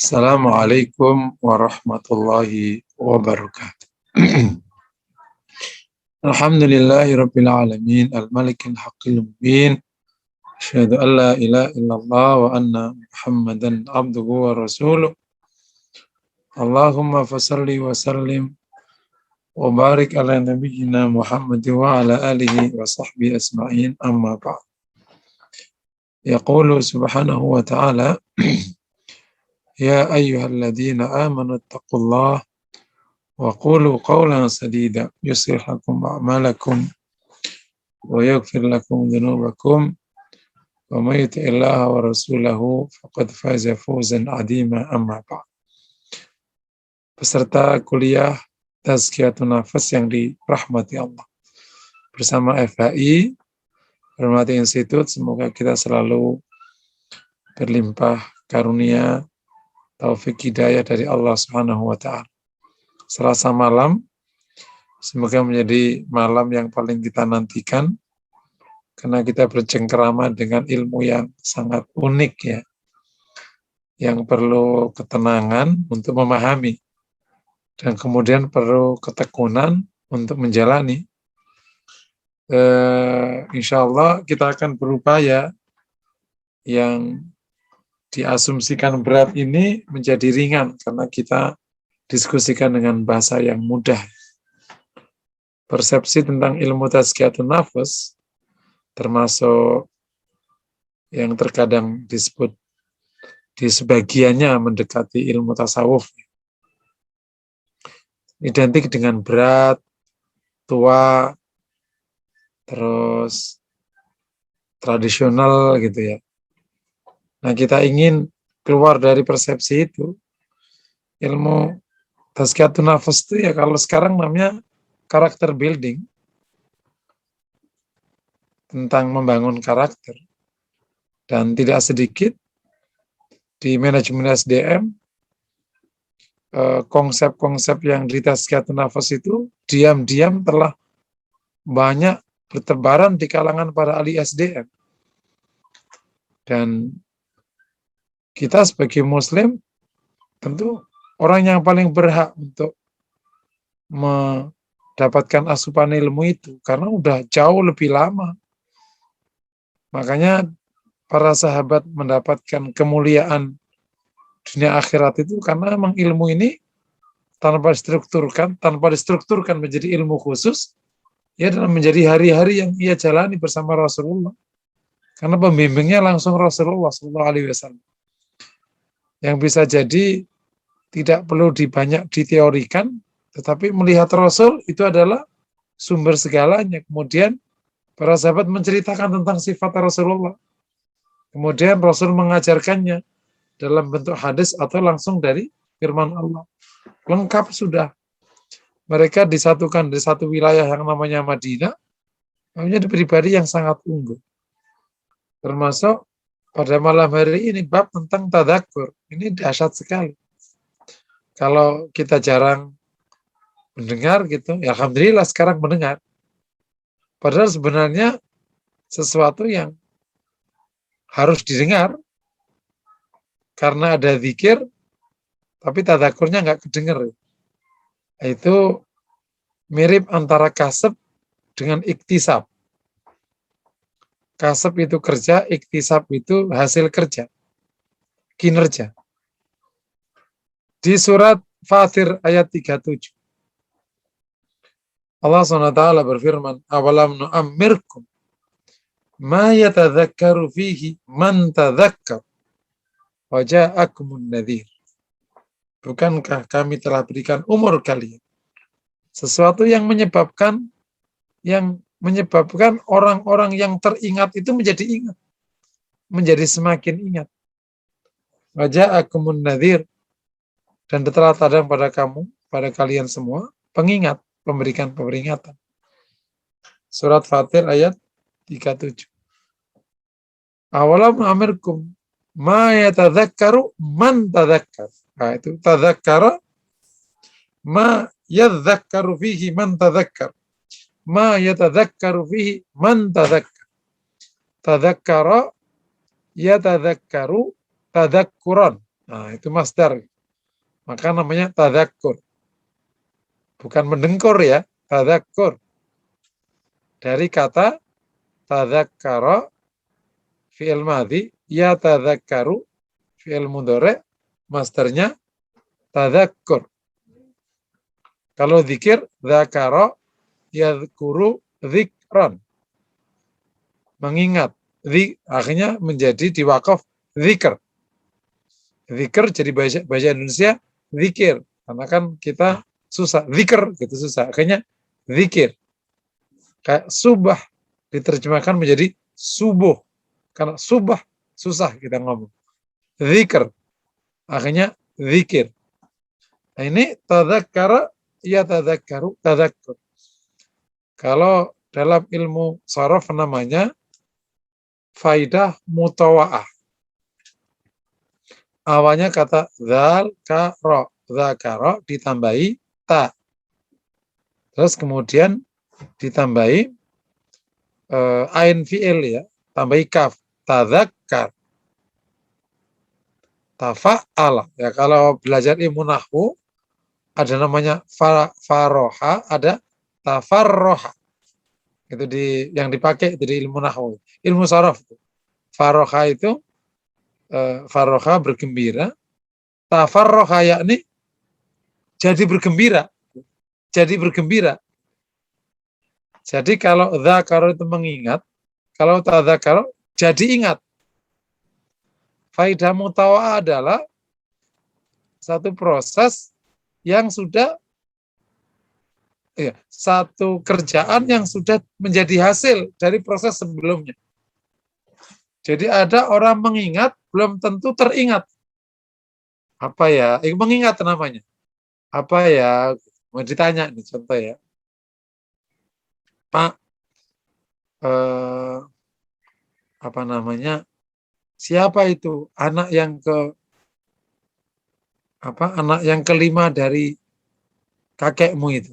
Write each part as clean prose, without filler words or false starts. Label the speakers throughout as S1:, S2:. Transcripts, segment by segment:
S1: Assalamualaikum warahmatullahi wabarakatuh. Alhamdulillahi rabbil alamin al-malikil haqqil mubin. Asyhadu an la ilaha illallah wa anna Muhammadan abduhu wa rasuluh. Allahumma fasalli wa sallim wa barik ala nabiyyina Muhammad wa ala alihi wa sahbihi asma'in amma ba'd. Yaqulu subhanahu wa ta'ala Ya ayyuhalladzina amanu taqullaha wa qulu qawlan sadida yuslih lakum a'malakum wa yaghfir lakum dhunubakum wa may yuti'illaha wa rasulahu faqad faza fawzan 'azima amma ba'd. Peserta kuliah Tazkiyatun Nafas yang dirahmati Allah. Bersama FHI, Hormati Institut, semoga kita selalu berlimpah karunia taufik hidayah dari Allah Subhanahu wa taala. Selasa malam semoga menjadi malam yang paling kita nantikan karena kita bercengkerama dengan ilmu yang sangat unik ya. Yang perlu ketenangan untuk memahami dan kemudian perlu ketekunan untuk menjalani. Insya Allah kita akan berupaya yang diasumsikan berat ini menjadi ringan karena kita diskusikan dengan bahasa yang mudah. Persepsi tentang ilmu tazkiyatun nafas termasuk yang terkadang disebut di sebagiannya mendekati ilmu tasawuf. Identik dengan berat, tua, terus tradisional gitu ya. Nah, kita ingin keluar dari persepsi itu. Ilmu tazkiyatun nafas itu ya kalau sekarang namanya karakter building. Tentang membangun karakter. Dan tidak sedikit di manajemen SDM, konsep-konsep yang di tazkiyatun nafas itu diam-diam telah banyak bertebaran di kalangan para ahli SDM. Dan kita sebagai muslim tentu orang yang paling berhak untuk mendapatkan asupan ilmu itu karena udah jauh lebih lama. Makanya para sahabat mendapatkan kemuliaan dunia akhirat itu karena memang ilmu ini tanpa distrukturkan menjadi ilmu khusus ya dalam menjadi hari-hari yang ia jalani bersama Rasulullah. Karena pembimbingnya langsung Rasulullah SAW. Yang bisa jadi tidak perlu banyak diteorikan, tetapi melihat Rasul itu adalah sumber segalanya. Kemudian para sahabat menceritakan tentang sifat Rasulullah. Kemudian Rasul mengajarkannya dalam bentuk hadis atau langsung dari firman Allah. Lengkap sudah. Mereka disatukan di satu wilayah yang namanya Madinah, namanya pribadi yang sangat unggul. Termasuk pada malam hari ini bab tentang tadzakur. Ini dahsyat sekali. Kalau kita jarang mendengar gitu, ya alhamdulillah sekarang mendengar. Padahal sebenarnya sesuatu yang harus didengar karena ada zikir, tapi tadzakurnya nggak kedengar. Itu mirip antara kasab dengan iktisab. Kasab itu kerja, iktisab itu hasil kerja, kinerja. Di surat Fatir ayat 37. Allah SWT berfirman, awalam nu'ammirkum ma yatadzakkaru fihi man tadzakkar wa ja'akumun nadhir. Bukankah kami telah berikan umur kalian sesuatu yang menyebabkan orang-orang yang teringat itu menjadi ingat, menjadi semakin ingat. Wa ja'akumun nadhir, dan telah datang pada kamu, pada kalian semua, pengingat, memberikan peringatan. Surat Fatir ayat 37. Awalam amirkum ma yatadzakkaru man tadzakkar. Nah, itu tadzakkara ma yadzakkaru fihi man tadzakkar. Ma yatadzakkaru fihi man tadzakkar. Tadzakkara yatadzakkaru tadzakkuran. Nah, itu masdar. Maka namanya tadzakur. Bukan mendengkur ya, tadzakur. Dari kata tadzakkara fi'il madhi, ya tadzakkaru fi'il mudhari, masdarnya tadzakkur. Kalau zikir, dzakara yadhkuru dzikran. Mengingat. Akhirnya menjadi diwakaf zikr. Zikr jadi bahasa Indonesia zikir. Karena kan kita susah. Zikr gitu susah. Akhirnya zikir. Kayak subah diterjemahkan menjadi subuh. Karena subah susah kita ngomong. Zikr. Akhirnya zikir. Nah ini tadzakkara ya tadzakkaru tadzakkur. Kalau dalam ilmu sharaf namanya faidah mutawa'ah. Awalnya kata dzakara ditambahi ta. Terus kemudian ditambahi ain fi'il ya, tambahi kaf, tadzakkar. Tafa'ala. Ya kalau belajar ilmu nahwu ada namanya faroha, ada tafarroha. Itu yang dipakai itu di ilmu nahwu. Ilmu sharaf. Faroha itu faroha bergembira, tafarroha yakni jadi bergembira. Jadi bergembira. Jadi kalau dzakara itu mengingat, kalau tadzakara jadi ingat. Faidah mutawa'ah adalah satu proses yang sudah satu kerjaan yang sudah menjadi hasil dari proses sebelumnya. Jadi ada orang mengingat belum tentu teringat. Apa ya? Mengingat namanya. Apa ya? Mau ditanya nih contoh ya. Pak, apa namanya? Siapa itu anak yang kelima dari kakekmu itu?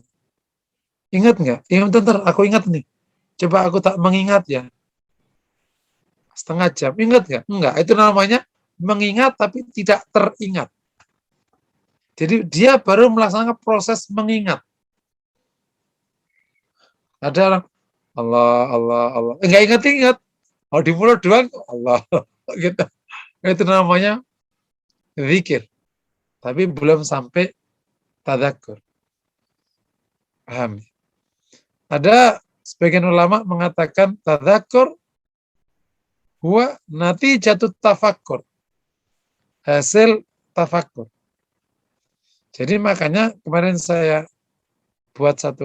S1: Ingat nggak? Iya bentar, aku ingat nih. Coba aku tak mengingat ya. Setengah jam, ingat nggak? Enggak, itu namanya mengingat tapi tidak teringat. Jadi dia baru melaksanakan proses mengingat. Ada orang, Allah. Enggak ingat-ingat. Oh di mulut doang, Allah. Gitu. Itu namanya zikir. Tapi belum sampai tadzakur. Paham? Ada sebagian ulama mengatakan tadzakur huwa natijatut tafakkur. Hasil tafakkur. Jadi makanya kemarin saya buat 4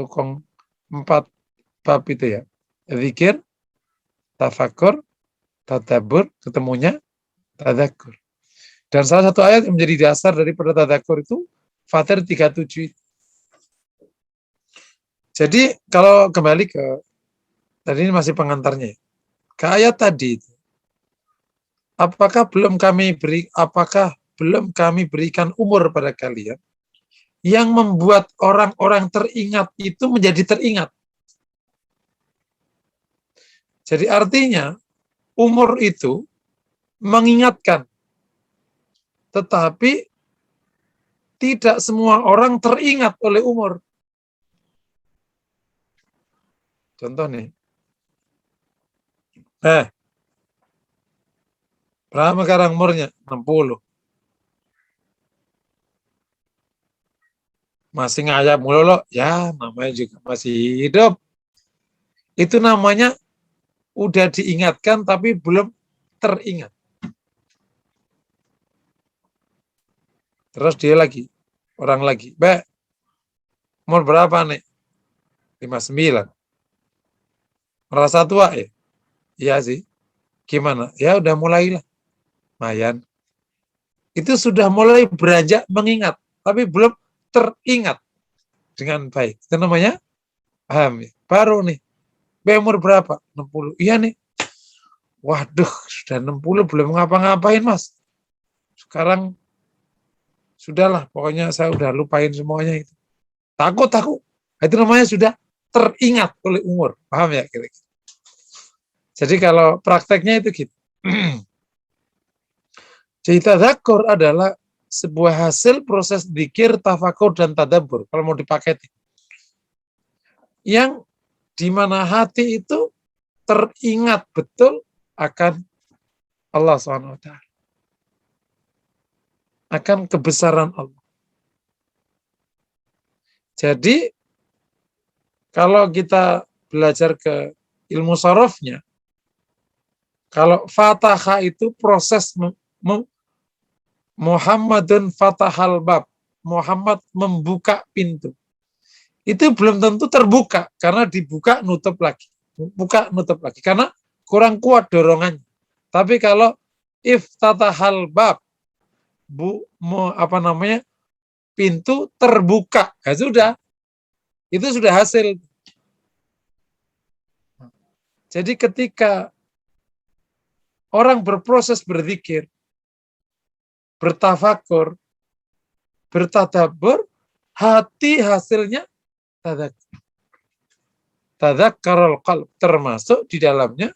S1: bab itu ya. Zikir, tafakkur, tadabbur, ketemunya tadzakur. Dan salah satu ayat yang menjadi dasar daripada tadzakur itu Fatir 37. Jadi kalau kembali ke tadi ini masih pengantarnya. Ke ayat tadi itu. Apakah belum kami berikan umur pada kalian yang membuat orang-orang teringat itu menjadi teringat. Jadi artinya umur itu mengingatkan, tetapi tidak semua orang teringat oleh umur. Contoh nih, berapa sekarang umurnya? 60. Masih ngayap mulu loh, ya namanya juga masih hidup. Itu namanya udah diingatkan tapi belum teringat. Terus dia lagi, orang lagi, umur berapa nih? 59. Merasa tua ya? Iya sih. Gimana? Ya udah mulailah. Mayan. Itu sudah mulai beranjak mengingat, tapi belum teringat dengan baik. Itu namanya paham ya? Baru nih. Umur berapa? 60. Iya nih. Waduh, sudah 60 belum ngapa-ngapain, Mas. Sekarang sudahlah, pokoknya saya udah lupain semuanya itu. Takut. Itu namanya sudah teringat oleh umur. Paham ya? Kira-kira. Jadi kalau prakteknya itu gitu. Jadi tadzakur adalah sebuah hasil proses dzikir, tafakur, dan tadabbur. Kalau mau dipaketin. Yang dimana hati itu teringat betul akan Allah SWT. Akan kebesaran Allah. Jadi, kalau kita belajar ke ilmu sarafnya, kalau fataha itu proses Muhammadun fatahal bab, Muhammad membuka pintu. Itu belum tentu terbuka, karena dibuka nutup lagi. Buka nutup lagi, karena kurang kuat dorongannya. Tapi kalau iftatahal bab, pintu terbuka, ya sudah, itu sudah hasil. Jadi ketika orang berproses berzikir, bertafakur, bertadabbur, hati hasilnya tadzakkur. Tadzakkarul qalb, termasuk di dalamnya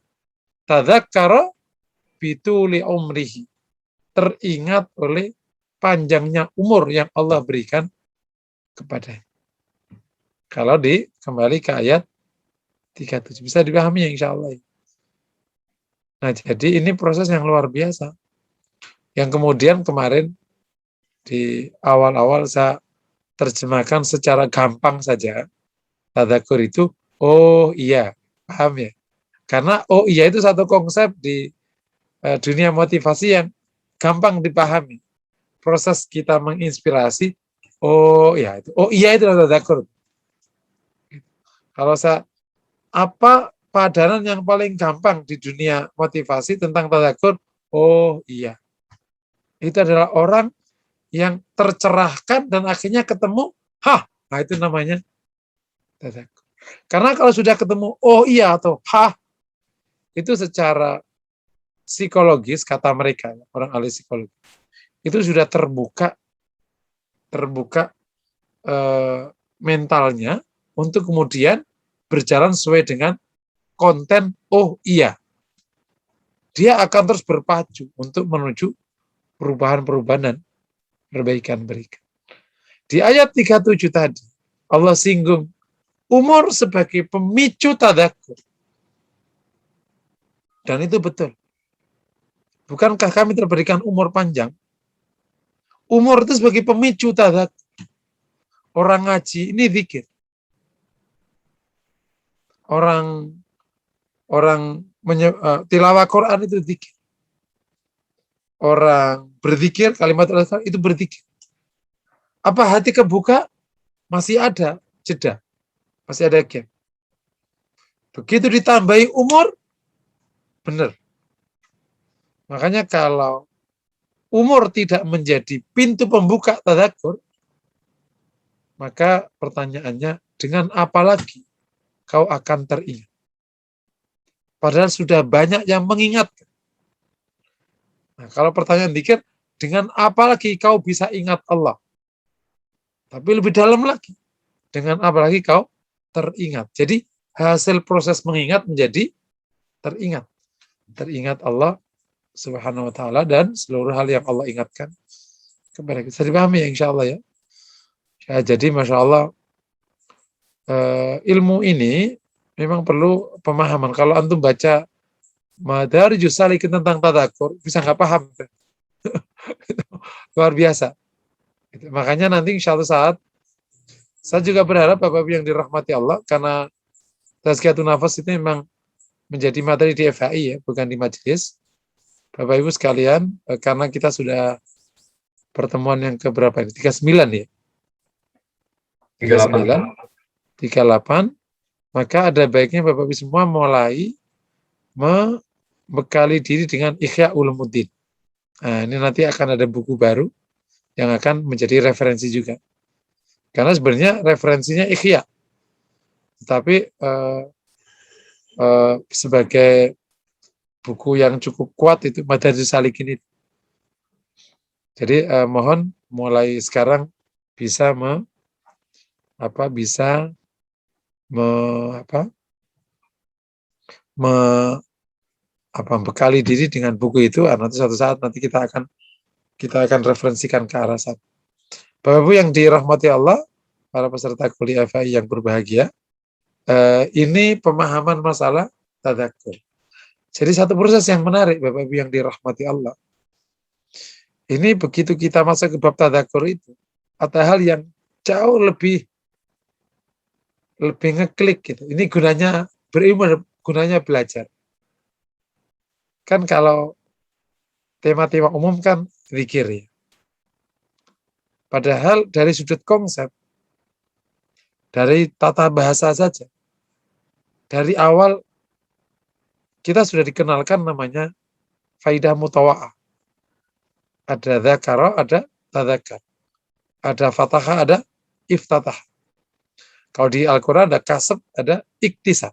S1: tadzakkara bituli umrihi, teringat oleh panjangnya umur yang Allah berikan kepadanya. Kalau kembali ke ayat 37, bisa dipahami ya insya Allah. Nah, jadi ini proses yang luar biasa. Yang kemudian kemarin di awal-awal saya terjemahkan secara gampang saja. Tadzakur itu, oh iya, paham ya. Karena oh iya itu satu konsep di dunia motivasi yang gampang dipahami. Proses kita menginspirasi, oh iya itu tadzakur. Kalau saya, apa padanan yang paling gampang di dunia motivasi tentang tadzakur? Oh iya. Itu adalah orang yang tercerahkan dan akhirnya ketemu, nah itu namanya tadzakur. Karena kalau sudah ketemu, oh iya atau itu secara psikologis, kata mereka, orang ahli psikologi, itu sudah terbuka mentalnya untuk kemudian berjalan sesuai dengan konten, oh iya. Dia akan terus berpacu untuk menuju perubahan-perubahan dan perbaikan-perbaikan. Di ayat 37 tadi, Allah singgung umur sebagai pemicu tadzakur. Dan itu betul. Bukankah kami terberikan umur panjang? Umur itu sebagai pemicu tadzakur. Orang ngaji ini zikir. Orang tilawah Quran itu zikir. Orang berzikir, kalimat al-Azhar itu berzikir. Apa hati kebuka? Masih ada jeda. Masih ada gap. Begitu ditambahi umur, benar. Makanya kalau umur tidak menjadi pintu pembuka tadzakur, maka pertanyaannya, dengan apa lagi kau akan teringat? Padahal sudah banyak yang mengingatkan. Nah, kalau pertanyaan dikit, dengan apa lagi kau bisa ingat Allah? Tapi lebih dalam lagi, dengan apa lagi kau teringat? Jadi hasil proses mengingat menjadi teringat. Teringat Allah Subhanahu wa ta'ala dan seluruh hal yang Allah ingatkan kepada kita. Bisa dipahami ya insya Allah ya. Ya, jadi Masya Allah, ilmu ini memang perlu pemahaman. Kalau antum baca Madarijus Salikin tentang tadzakur, bisa nggak paham. Luar biasa. Makanya nanti insya Allah saat, saya juga berharap Bapak-Ibu yang dirahmati Allah, karena Tazkiyatun Nafas itu memang menjadi materi di FHI ya, bukan di majelis. Bapak-Ibu sekalian, karena kita sudah pertemuan yang keberapa ini? 39 ya? 39, 38, maka ada baiknya Bapak-Ibu semua mulai membekali diri dengan Ihya Ulumuddin. Nah, ini nanti akan ada buku baru yang akan menjadi referensi juga. Karena sebenarnya referensinya Ihya. Tapi sebagai buku yang cukup kuat itu Madarijus Salikin itu. Jadi mohon mulai sekarang bisa bekali diri dengan buku itu. Nanti suatu saat nanti kita akan kita akan referensikan ke arah sana. Bapak Ibu yang dirahmati Allah, para peserta kuliah FAI yang berbahagia, ini pemahaman masalah tadzakur. Jadi satu proses yang menarik Bapak Ibu yang dirahmati Allah. Ini begitu kita masuk ke bab tadzakur itu, ada hal yang jauh lebih ngeklik gitu. Ini gunanya berilmu, gunanya belajar. Kan kalau tema-tema umum kan zikir ya. Padahal dari sudut konsep, dari tata bahasa saja, dari awal kita sudah dikenalkan namanya faidah mutawa'ah. Ada dzakara, ada tadzakar. Ada fatahah, ada iftatah. Kalau di Al-Quran ada kasab, ada iktisab.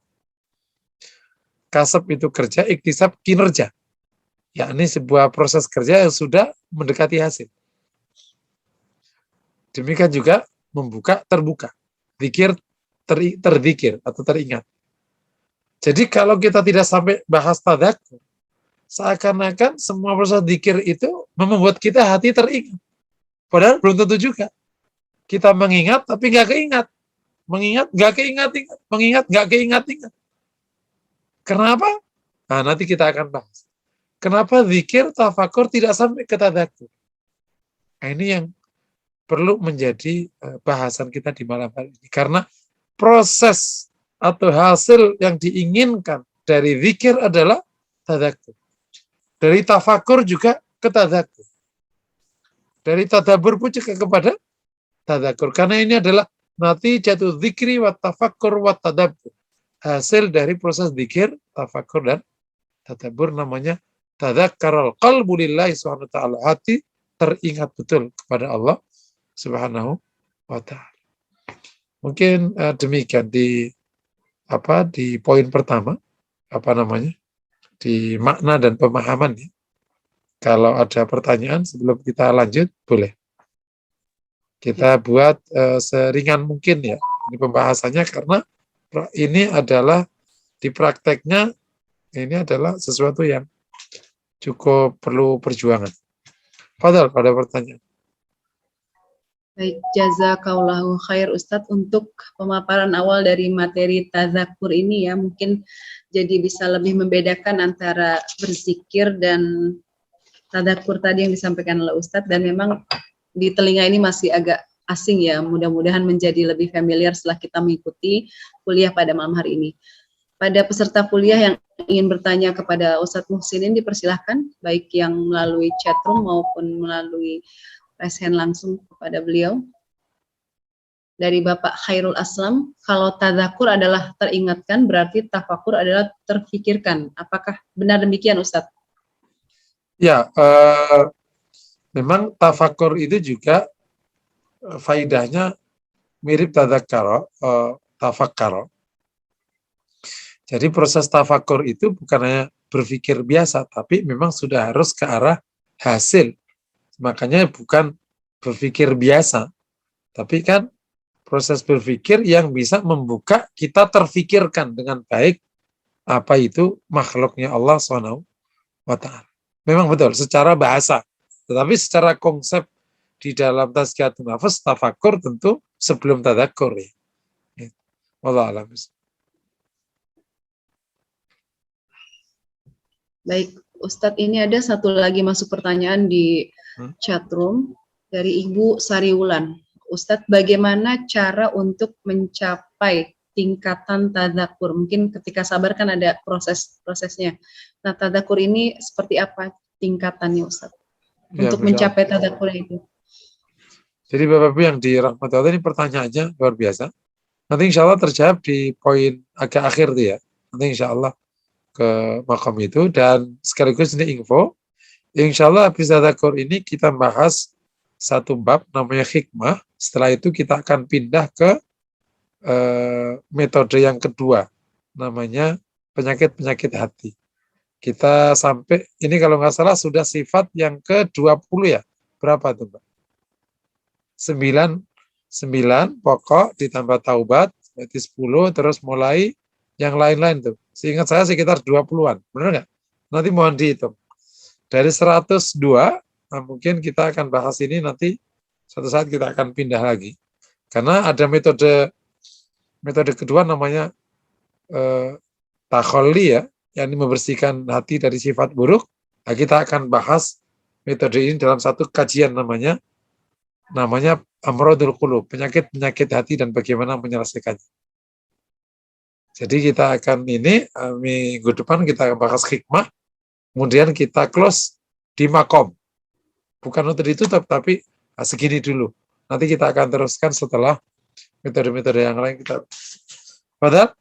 S1: Kasab itu kerja, iktisab kinerja. Yakni sebuah proses kerja yang sudah mendekati hasil. Demikian juga membuka, terbuka. Zikir, terzikir atau teringat. Jadi kalau kita tidak sampai bahas tadzakur, seakan-akan semua proses zikir itu membuat kita hati teringat. Padahal belum tentu juga. Kita mengingat tapi nggak keingat. Mengingat nggak keingat-ingat. Mengingat nggak keingat-ingat. Kenapa? Nah, nanti kita akan bahas. Kenapa zikir, tafakur tidak sampai ke tadzakur? Nah, ini yang perlu menjadi bahasan kita di malam hari ini. Karena proses atau hasil yang diinginkan dari zikir adalah tadzakur. Dari tafakur juga ke tadzakur. Dari tadabbur pun juga kepada tadzakur. Karena ini adalah natijatu dzikri wa tafakkur wa tadabbur. Hasil dari proses zikir, tafakur dan tadabbur namanya tadzakkaral qalbu lillahi subhanahu wa ta'ala. Hati teringat betul kepada Allah subhanahu wa ta'ala. Mungkin demikian di poin pertama, di makna dan pemahaman ya. Kalau ada pertanyaan sebelum kita lanjut, boleh. Kita buat seringan mungkin ya. Ini pembahasannya karena ini adalah di prakteknya ini adalah sesuatu yang cukup perlu perjuangan. Fadal, ada pertanyaan.
S2: Baik, jazakallahu khair Ustadz untuk pemaparan awal dari materi tadzakur ini ya, mungkin jadi bisa lebih membedakan antara berzikir dan tadzakur tadi yang disampaikan oleh Ustadz, dan memang di telinga ini masih agak asing ya, mudah-mudahan menjadi lebih familiar setelah kita mengikuti kuliah pada malam hari ini. Pada peserta kuliah yang ingin bertanya kepada Ustadz Muhsinin dipersilahkan, baik yang melalui chatroom maupun melalui raise hand langsung kepada beliau. Dari Bapak Khairul Aslam, kalau tadzakur adalah teringatkan, berarti tafakur adalah terfikirkan. Apakah benar demikian, Ustadz?
S1: Ya, memang tafakur itu juga faidahnya mirip tadzakkara, tafakkara. Jadi proses tafakur itu bukan hanya berpikir biasa, tapi memang sudah harus ke arah hasil. Makanya bukan berpikir biasa, tapi kan proses berpikir yang bisa membuka kita terfikirkan dengan baik apa itu makhluknya Allah SWT. Memang betul secara bahasa, tetapi secara konsep di dalam tazkiyatun nafas, tafakur tentu sebelum tadzakur ya. Wallahu a'lam.
S2: Baik, Ustadz, ini ada satu lagi masuk pertanyaan di chatroom dari Ibu Sariwulan. Ustadz, bagaimana cara untuk mencapai tingkatan tadzakur? Mungkin ketika sabar kan ada prosesnya. Nah, tadzakur ini seperti apa tingkatannya, Ustadz?
S1: Ya,
S2: untuk mencapai tadzakur itu.
S1: Jadi Bapak-Ibu yang dirahmati Allah, ini pertanyaannya luar biasa. Nanti insya Allah terjawab di poin agak akhir tuh ya. Nanti insya Allah ke makam itu, dan sekaligus ini info. Insya Allah habis tadzakur ini kita bahas satu bab namanya hikmah. Setelah itu kita akan pindah ke metode yang kedua, namanya penyakit-penyakit hati. Kita sampai, ini kalau nggak salah sudah sifat yang ke-20 ya. Berapa tuh Mbak? 9 pokok ditambah taubat, berarti 10, terus mulai yang lain-lain tuh. Seingat saya sekitar 20-an. Benar nggak? Nanti mohon dihitung. Dari 102 mungkin kita akan bahas ini nanti suatu saat kita akan pindah lagi. Karena ada metode kedua namanya takholli ya, yang membersihkan hati dari sifat buruk. Nah, kita akan bahas metode ini dalam satu kajian namanya amrodul qulub, penyakit hati dan bagaimana menyelesaikannya. Jadi kita akan minggu depan kita akan bahas hikmah, kemudian kita close di makom. Bukan untuk ditutup, tapi segini dulu. Nanti kita akan teruskan setelah metode-metode yang lain kita. Padahal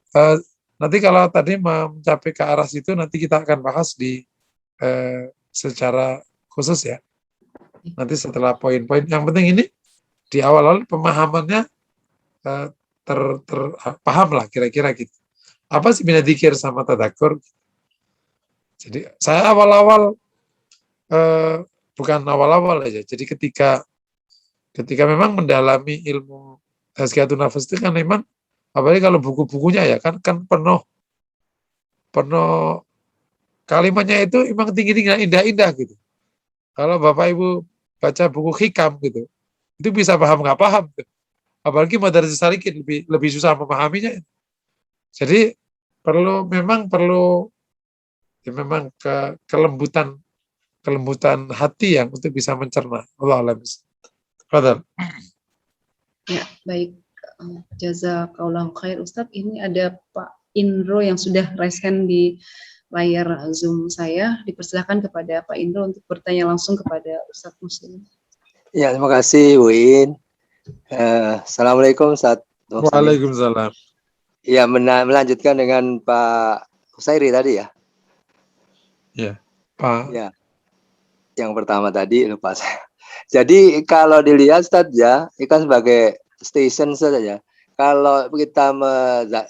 S1: nanti kalau tadi mencapai ke arah situ, nanti kita akan bahas di secara khusus ya. Nanti setelah poin-poin. Yang penting ini di awal-awal pemahamannya paham lah kira-kira gitu. Apa sih bina dzikir sama tadzakur? Jadi saya awal-awal bukan awal-awal aja. Jadi ketika memang mendalami ilmu tazkiyatun nafas itu kan memang apalagi kalau buku-bukunya ya kan penuh kalimatnya itu memang tinggi-tinggi indah-indah gitu. Kalau Bapak Ibu baca buku hikam gitu, itu bisa paham nggak paham. Gitu. Apalagi Madarijus Salikin lebih susah memahaminya. Jadi memang perlu kelembutan hati yang untuk bisa mencerna. Allah alam. Fadhal.
S2: Ya, baik. Jazakallahu khair Ustadz. Ini ada Pak Indro yang sudah raise hand di layar Zoom saya. Dipersilakan kepada Pak Indro untuk bertanya langsung kepada Ustadz Muslim.
S3: Ya, terima kasih Win. Assalamualaikum Ustadz.
S1: Waalaikumsalam.
S3: Ya, melanjutkan dengan Pak Husairi tadi ya.
S1: Ya, Pak.
S3: Ya. Yang pertama tadi lupa saya. Jadi kalau dilihat Ustadz ya, ini kan sebagai station saja. Kalau kita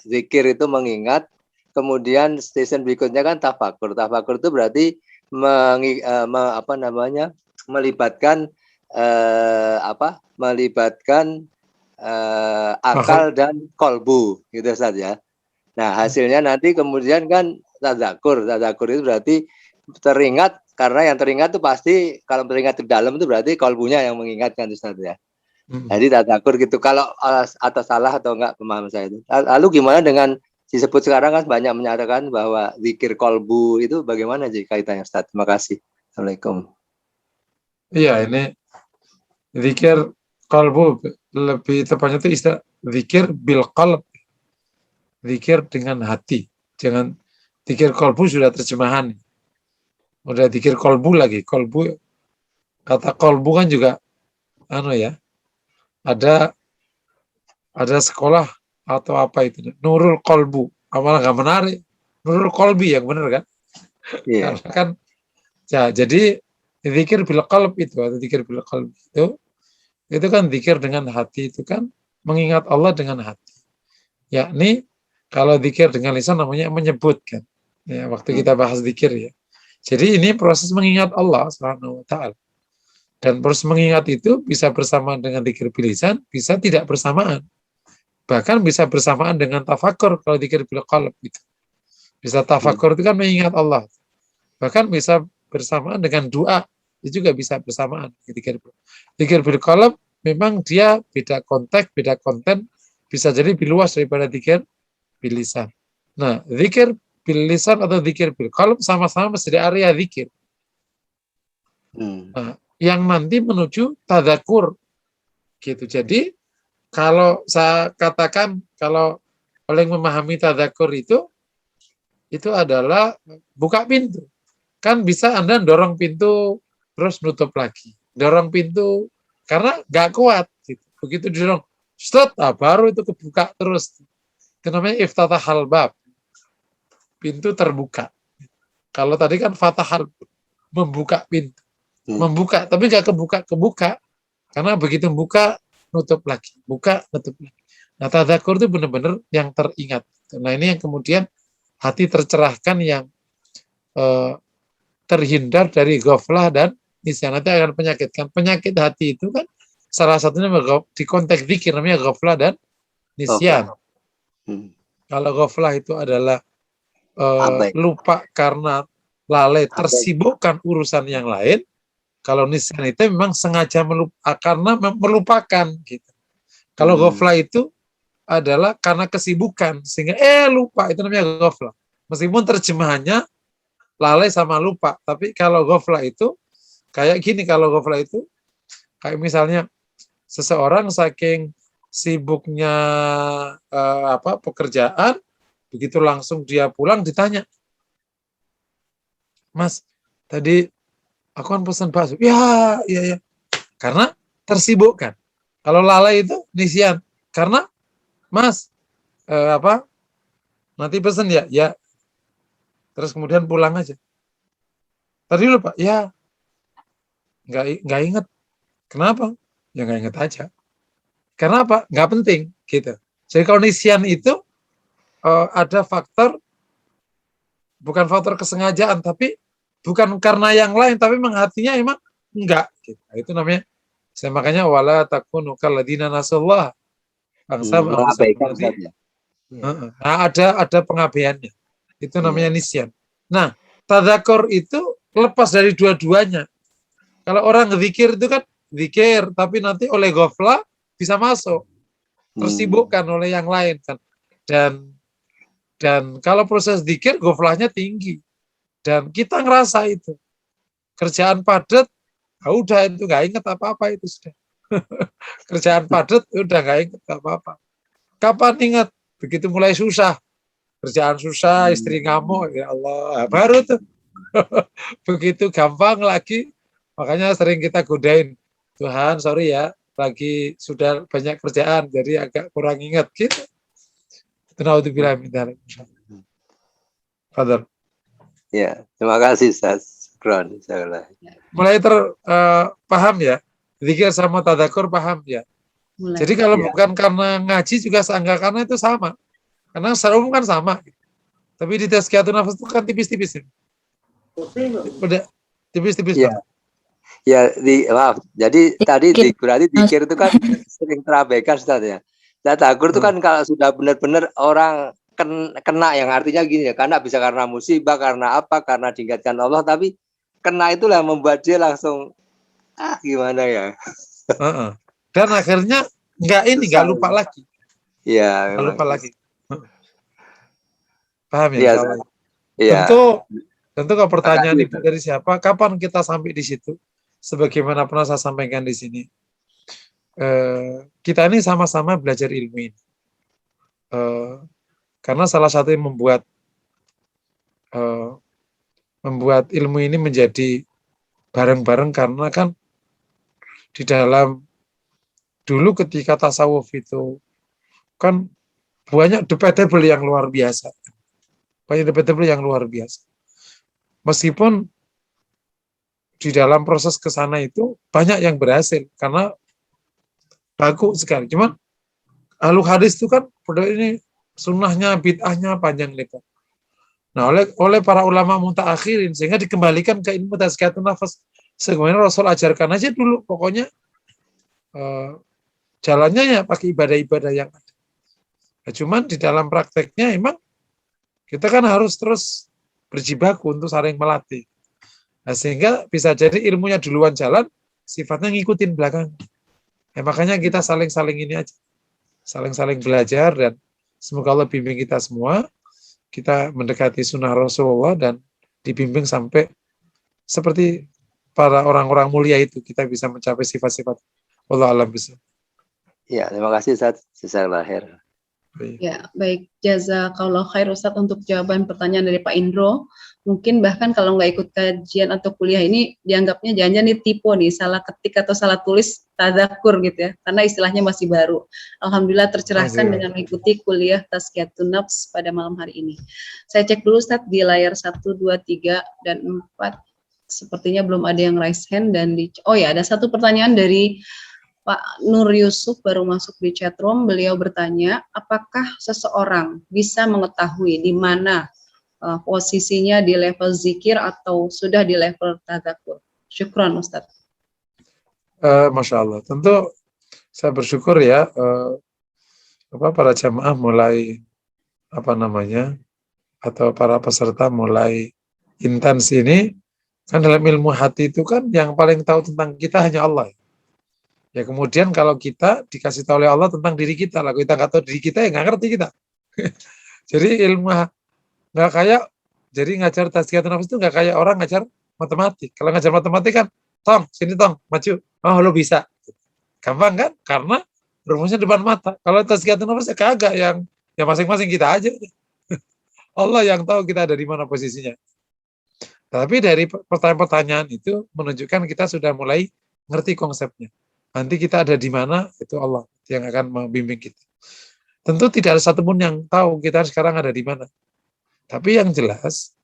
S3: zikir itu mengingat, kemudian station berikutnya kan tafakur. Tafakur itu berarti melibatkan akal dan kolbu gitu saja. Nah hasilnya nanti kemudian kan tadzakur itu berarti teringat, karena yang teringat itu pasti kalau teringat di dalam itu berarti kolbunya yang mengingatkan Ustaz ya. Jadi tadzakur gitu. Kalau atau salah atau enggak pemahaman saya itu. Lalu gimana dengan disebut sekarang kan banyak menyatakan bahwa zikir kolbu itu bagaimana sih kaitannya Ustaz? Terima kasih. Assalamualaikum.
S1: Iya, ini zikir qalbu, lebih tepatnya itu istilah zikir bil qalb, zikir dengan hati. Jangan zikir qalbu sudah terjemahan, udah zikir qalbu lagi. Qalbu, kata qalbu kan juga ada sekolah atau apa itu Nurul Qalbu, malah nggak menarik. Nurul Qalbi yang benar kan?
S3: Iya.
S1: Karena kan ya, jadi zikir bil qalb itu atau zikir bil qalb itu kan zikir dengan hati, itu kan mengingat Allah dengan hati. Yakni kalau zikir dengan lisan namanya menyebutkan. Ya, waktu kita bahas zikir ya. Jadi ini proses mengingat Allah Subhanahu wa taala. Dan proses mengingat itu bisa bersamaan dengan zikir bil lisan, bisa tidak bersamaan. Bahkan bisa bersamaan dengan tafakur kalau zikir bil qalb itu. Bisa tafakur itu kan mengingat Allah. Bahkan bisa bersamaan dengan doa, itu juga bisa bersamaan. Zikir bil qalb memang dia beda konteks, beda konten, bisa jadi lebih luas daripada zikir bil lisan. Nah, zikir bil lisan atau zikir bil qalb sama-sama masih di area zikir. Nah, yang nanti menuju tadzakur gitu. Jadi kalau saya katakan kalau paling memahami tadzakur itu adalah buka pintu. Kan bisa Anda dorong pintu terus nutup lagi. Dorong pintu karena nggak kuat. Gitu. Begitu didorong, baru itu kebuka terus. Itu namanya iftatahal bab. Pintu terbuka. Kalau tadi kan fatahal, membuka pintu. Membuka, tapi nggak kebuka. Karena begitu buka, nutup lagi. Buka, nutup lagi. Nah, tadzakur itu benar-benar yang teringat. Nah, ini yang kemudian hati tercerahkan, yang terhindar dari ghaflah dan nisyan. Nanti akan penyakitkan. Penyakit hati itu kan salah satunya di konteks zikir namanya ghaflah dan nisyan. Kalau ghaflah itu adalah lupa karena lalai tersibukkan urusan yang lain. Kalau nisyan itu memang sengaja karena melupakan gitu. Kalau ghaflah itu adalah karena kesibukan sehingga lupa, itu namanya ghaflah. Meskipun terjemahannya lalai sama lupa, tapi kalau ghaflah itu kayak gini, kalau ghaflah itu kayak misalnya seseorang saking sibuknya pekerjaan, begitu langsung dia pulang ditanya, Mas, tadi aku kan pesan bakso. Ya. Karena tersibukkan. Kalau lalai itu nisyan. Karena Mas, nanti pesan ya? Ya. Terus kemudian pulang aja. Tadi lupa? Ya. Nggak inget. Kenapa? Ya nggak inget aja. Karena apa? Nggak penting. Gitu. Jadi kalau nisyan itu ada faktor, bukan faktor kesengajaan, tapi bukan karena yang lain, tapi memang hatinya emang enggak. Gitu. Itu namanya, makanya wala takunu kalladina nasallah. Bangsa
S3: mengabaikan
S1: seperti
S3: saja.
S1: Nah, ada pengabaiannya. Itu namanya nisyan. Nah, tadzakur itu lepas dari dua-duanya. Kalau orang zikir itu kan zikir, tapi nanti oleh ghaflah bisa masuk. Tersibukkan oleh yang lain kan. Dan kalau proses zikir ghaflahnya tinggi. Dan kita ngerasa itu. Kerjaan padat, udah itu nggak inget apa-apa itu sudah. Kerjaan padat udah nggak inget apa-apa. Kapan ingat? Begitu mulai susah. Kerjaan susah, istri ngamuk, ya Allah, baru tuh. Begitu gampang lagi, makanya sering kita godain, Tuhan sorry ya, lagi sudah banyak kerjaan, jadi agak kurang ingat gitu. Naudzubillah min dzalik. Fadhal.
S3: Ya, terima kasih Ustaz.
S1: Mulai paham ya, zikir sama tadzakur paham ya.
S2: Mulai.
S1: Jadi kalau bukan karena ngaji juga enggak, karena itu sama. Karena secara umum kan sama. Tapi di tazkiyatun nafas itu kan tipis-tipis. Udah tipis-tipis.
S3: Ya. Ya, maaf. Jadi tadi berarti zikir itu kan sering terabaikan Ustaz ya. Tadzakur itu kan kalau sudah benar-benar orang kena, yang artinya gini ya, karena bisa karena musibah, karena apa, karena diingatkan Allah, tapi kena itulah membuat dia langsung gimana ya.
S1: Dan akhirnya nggak lupa lagi.
S3: Iya,
S1: nggak lupa lagi. Paham ya?
S3: Iya.
S1: Tentu kalau pertanyaan ibu dari siapa, kapan kita sampai di situ? Sebagaimana pernah saya sampaikan di sini, kita ini sama-sama belajar ilmu ini. Karena salah satu yang membuat ilmu ini menjadi bareng-bareng, karena kan di dalam dulu ketika tasawuf itu kan banyak debatable yang luar biasa. Meskipun di dalam proses ke sana itu banyak yang berhasil karena baku sekali. Cuman ahlu hadis itu kan ini sunnahnya, bid'ahnya panjang lebar. Nah, oleh para ulama mutaakhirin sehingga dikembalikan ke ilmu tazkiyatun nafas. Sebenarnya Rasul ajarkan aja dulu, pokoknya jalannya ya pakai ibadah-ibadah yang ada. Nah, cuman di dalam prakteknya emang kita kan harus terus berjibaku untuk saling melatih. Nah, sehingga bisa jadi ilmunya duluan jalan, sifatnya ngikutin belakang. Makanya kita saling-saling ini aja. Saling-saling belajar, dan semoga Allah bimbing kita semua, kita mendekati sunnah Rasulullah dan dibimbing sampai seperti para orang-orang mulia itu, kita bisa mencapai sifat-sifat Allah alam bisa.
S3: Ya, terima kasih Ustaz. Sisa lahir.
S2: Ya, baik. Jazakallah khair Ustaz untuk jawaban pertanyaan dari Pak Indro. Mungkin bahkan kalau nggak ikut kajian atau kuliah ini dianggapnya jangan-jangan nih tipe nih, salah ketik atau salah tulis tadzakur gitu ya, karena istilahnya masih baru. Alhamdulillah tercerahkan dengan mengikuti kuliah Tazkiyatun Nafs pada malam hari ini. Saya cek dulu Ustaz di layar 1, 2, 3, dan 4. Sepertinya belum ada yang raise hand, dan oh ya, ada satu pertanyaan dari Pak Nur Yusuf baru masuk di chatroom. Beliau bertanya, apakah seseorang bisa mengetahui di mana posisinya di level zikir atau sudah di level tadzakur? Syukran Ustaz.
S1: Masya Allah. Tentu saya bersyukur ya, para jamaah mulai atau para peserta mulai intens ini Kan dalam ilmu hati itu kan yang paling tahu tentang kita hanya Allah. Ya kemudian kalau kita dikasih tahu oleh Allah tentang diri kita, lah kita nggak tahu diri kita ya nggak ngerti kita. Jadi ilmu nggak kayak, jadi ngajar tazkiyatun nafs itu nggak kayak orang ngajar matematik. Kalau ngajar matematik kan, tong sini tong maju, oh lo bisa, gampang kan? Karena rumusnya depan mata. Kalau tazkiyatun nafs ya kagak, yang ya masing-masing kita aja. Allah yang tahu kita ada di mana posisinya. Tapi dari pertanyaan-pertanyaan itu menunjukkan kita sudah mulai ngerti konsepnya. Nanti kita ada di mana, itu Allah yang akan membimbing kita. Tentu tidak ada satupun yang tahu kita sekarang ada di mana. Tapi yang jelas,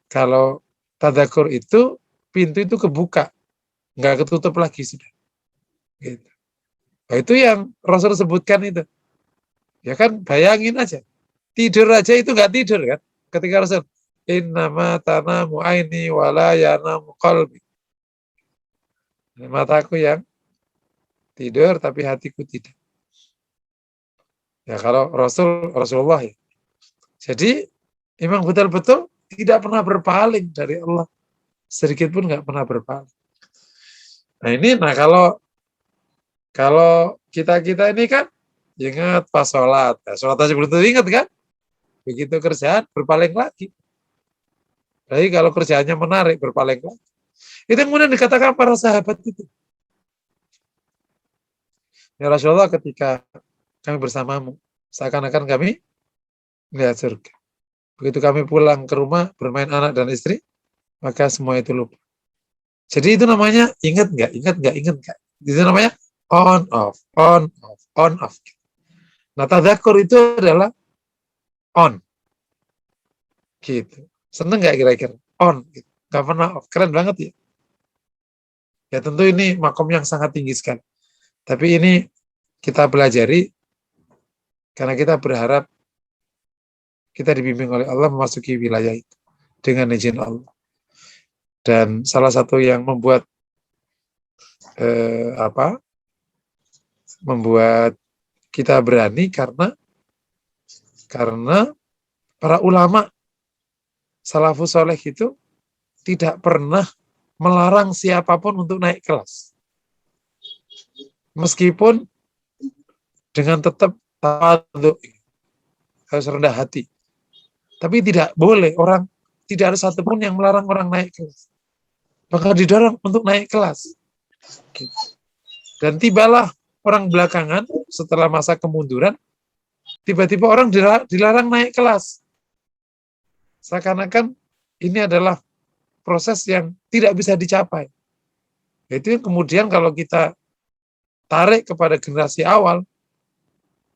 S1: kalau tadakur itu, pintu itu kebuka. Nggak ketutup lagi sudah. Gitu. Nah, itu yang Rasul sebutkan itu. Ya kan, bayangin aja. Tidur aja itu nggak tidur kan. Ketika Rasul, innama tanamu aini wala yanamu qalbi. Mataku yang tidur tapi hatiku tidak. Ya kalau Rasulullah ya. Jadi memang betul-betul tidak pernah berpaling dari Allah. Sedikit pun nggak pernah berpaling. Nah kalau kita ini kan ingat pas sholat. Nah, sholat aja belum tentu ingat kan. Begitu kerjaan berpaling lagi. Jadi kalau kerjaannya menarik, berpaling lagi. Itu yang kemudian dikatakan para sahabat itu. Ya Rasulullah, ketika kami bersamamu, seakan-akan kami melihat surga. Begitu kami pulang ke rumah, bermain anak dan istri, maka semua itu lupa. Jadi itu namanya ingat nggak. Itu namanya on, off. Nah, tadzakur itu adalah on. Gitu. Seneng nggak kira-kira? On. Gitu. Nggak pernah off. Keren banget ya. Ya tentu ini makom yang sangat tinggi sekali. Tapi ini kita pelajari karena kita berharap kita dibimbing oleh Allah memasuki wilayah itu dengan izin Allah. Dan salah satu yang membuat membuat kita berani karena para ulama salafus soleh itu tidak pernah melarang siapapun untuk naik kelas. Meskipun dengan tetap tawadhu, harus rendah hati. Tapi tidak boleh tidak ada satupun yang melarang orang naik kelas. Maka didorong untuk naik kelas. Dan tibalah orang belakangan setelah masa kemunduran, tiba-tiba orang dilarang naik kelas. Seakan-akan ini adalah proses yang tidak bisa dicapai. Itu yang kemudian kalau kita tarik kepada generasi awal,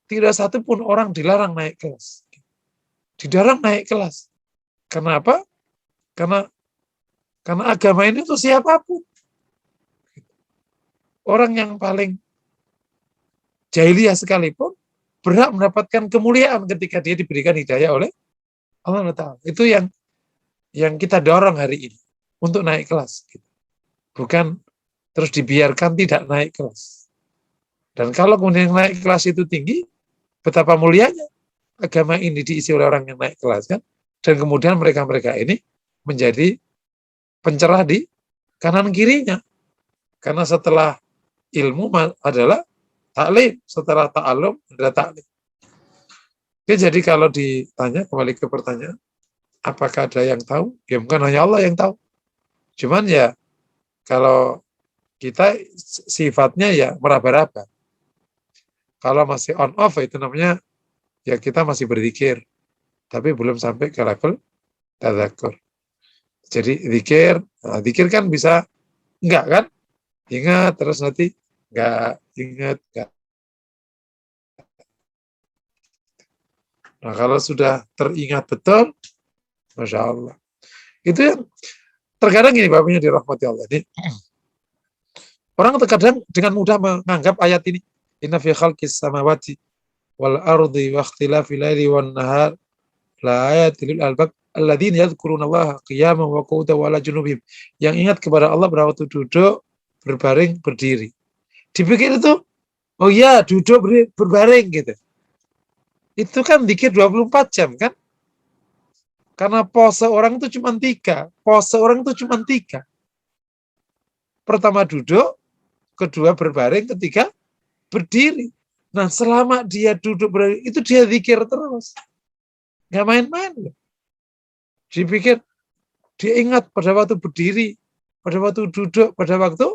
S1: tidak satupun orang dilarang naik kelas. Dilarang naik kelas. Kenapa? Karena agama ini itu siapapun. Orang yang paling jahiliyah sekalipun berhak mendapatkan kemuliaan ketika dia diberikan hidayah oleh Allah Ta'ala. Itu yang kita dorong hari ini untuk naik kelas. Bukan terus dibiarkan tidak naik kelas. Dan kalau kemudian naik kelas itu tinggi, betapa mulianya agama ini diisi oleh orang yang naik kelas kan. Dan kemudian mereka ini menjadi pencerah di kanan kirinya. Karena setelah ilmu adalah taklim, setelah ta'alum adalah taklim. Oke, jadi kalau ditanya, kembali ke pertanyaan, apakah ada yang tahu? Ya bukan hanya Allah yang tahu. Cuman ya, kalau kita sifatnya ya meraba-raba. Kalau masih on off itu namanya, ya kita masih berzikir. Tapi belum sampai ke level tadzakur. Jadi zikir kan bisa enggak kan? Ingat terus nanti enggak ingat. Enggak. Nah kalau sudah teringat betul, Masya Allah. Itu yang terkadang ini Bapaknya dirahmati Allah. Ini, orang terkadang dengan mudah menganggap ayat ini, inna fi khalqis samawati wal ardi wa ikhtilafil laili wan nahar la ayatil lil albab alladzina yadhkurunallaha qiyaman wa qu'udan wa ala junubihim. Yang ingat kepada Allah pada waktu duduk, berbaring, berdiri. Dipikir itu, oh ya duduk berbaring gitu. Itu kan zikir 24 jam kan? Karena pose orang itu cuma 3. Pertama duduk, kedua berbaring, ketiga berdiri. Nah, selama dia duduk berdiri, itu dia zikir terus. Nggak main-main. Dipikir, dia ingat pada waktu berdiri, pada waktu duduk, pada waktu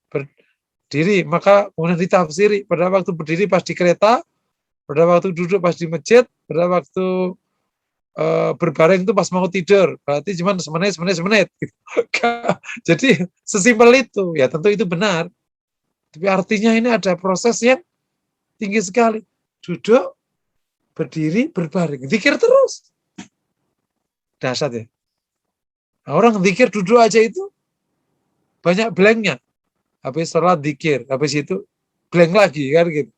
S1: berdiri. Maka kemudian ditafsiri, pada waktu berdiri pas di kereta, pada waktu duduk pas di masjid, pada waktu berbaring itu pas mau tidur, berarti cuma semenit. Gitu. Jadi sesimpel itu, ya tentu itu benar. Tapi artinya ini ada proses yang tinggi sekali. Duduk, berdiri, berbaring, zikir terus. Dahsyat ya. Nah, orang zikir duduk aja itu banyak blanknya. Habis sholat zikir, habis itu blank lagi kan gitu.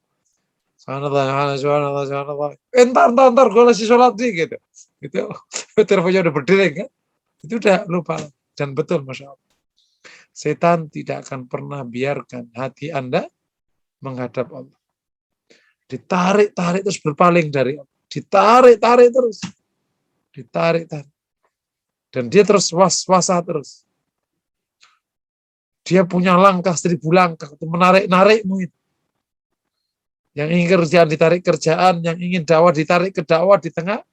S1: Subhanallah. Entar, gue masih sholat nih gitu. Itu teleponnya udah berdering kan. Itu udah lupa. Dan betul, Masya Allah. Setan tidak akan pernah biarkan hati Anda menghadap Allah. Ditarik terus berpaling dari Allah. Ditarik terus. Ditarik. Dan dia terus was-wasa terus. Dia punya langkah 1000 langkah untuk menarik-narikmu itu. Yang ingin kerjaan ditarik kerjaan, yang ingin dakwah ditarik ke dakwah di tengah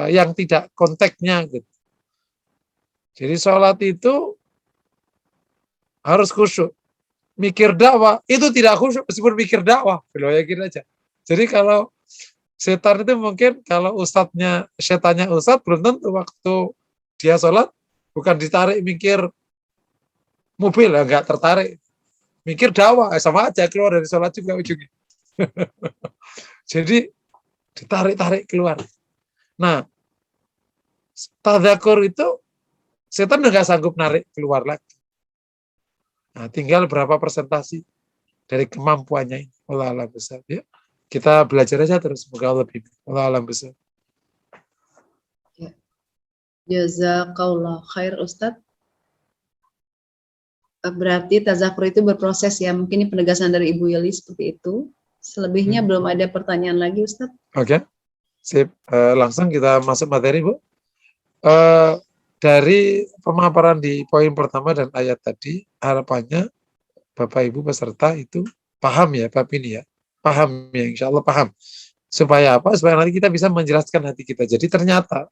S1: yang tidak konteksnya gitu. Jadi sholat itu harus khusyuk. Mikir dakwah itu tidak khusyuk meskipun mikir dakwah. Belum yakin aja. Jadi kalau setan itu mungkin kalau setannya ustadz belum tentu waktu dia sholat bukan ditarik mikir mobil, enggak tertarik. Mikir dakwah, sama aja keluar dari sholat juga ujungnya. Jadi ditarik keluar. Nah, tadzakur itu setan udah nggak sanggup narik keluar lagi. Nah, tinggal berapa persentasi dari kemampuannya ini. Allah alam besar. Ya, kita belajar aja terus. Semoga Allah bimbing. Allah alam besar.
S2: Ya. Jazakallah khair Ustadz. Berarti tazakur itu berproses ya. Mungkin ini penegasan dari Ibu Yeli seperti itu. Selebihnya belum ada pertanyaan lagi Ustadz.
S1: Oke. Sip. Langsung kita masuk materi, Bu. Dari pemaparan di poin pertama dan ayat tadi, harapannya Bapak Ibu peserta itu paham ya bab ini ya. Paham ya, insya Allah paham. Supaya apa? Supaya nanti kita bisa menjelaskan hati kita. Jadi ternyata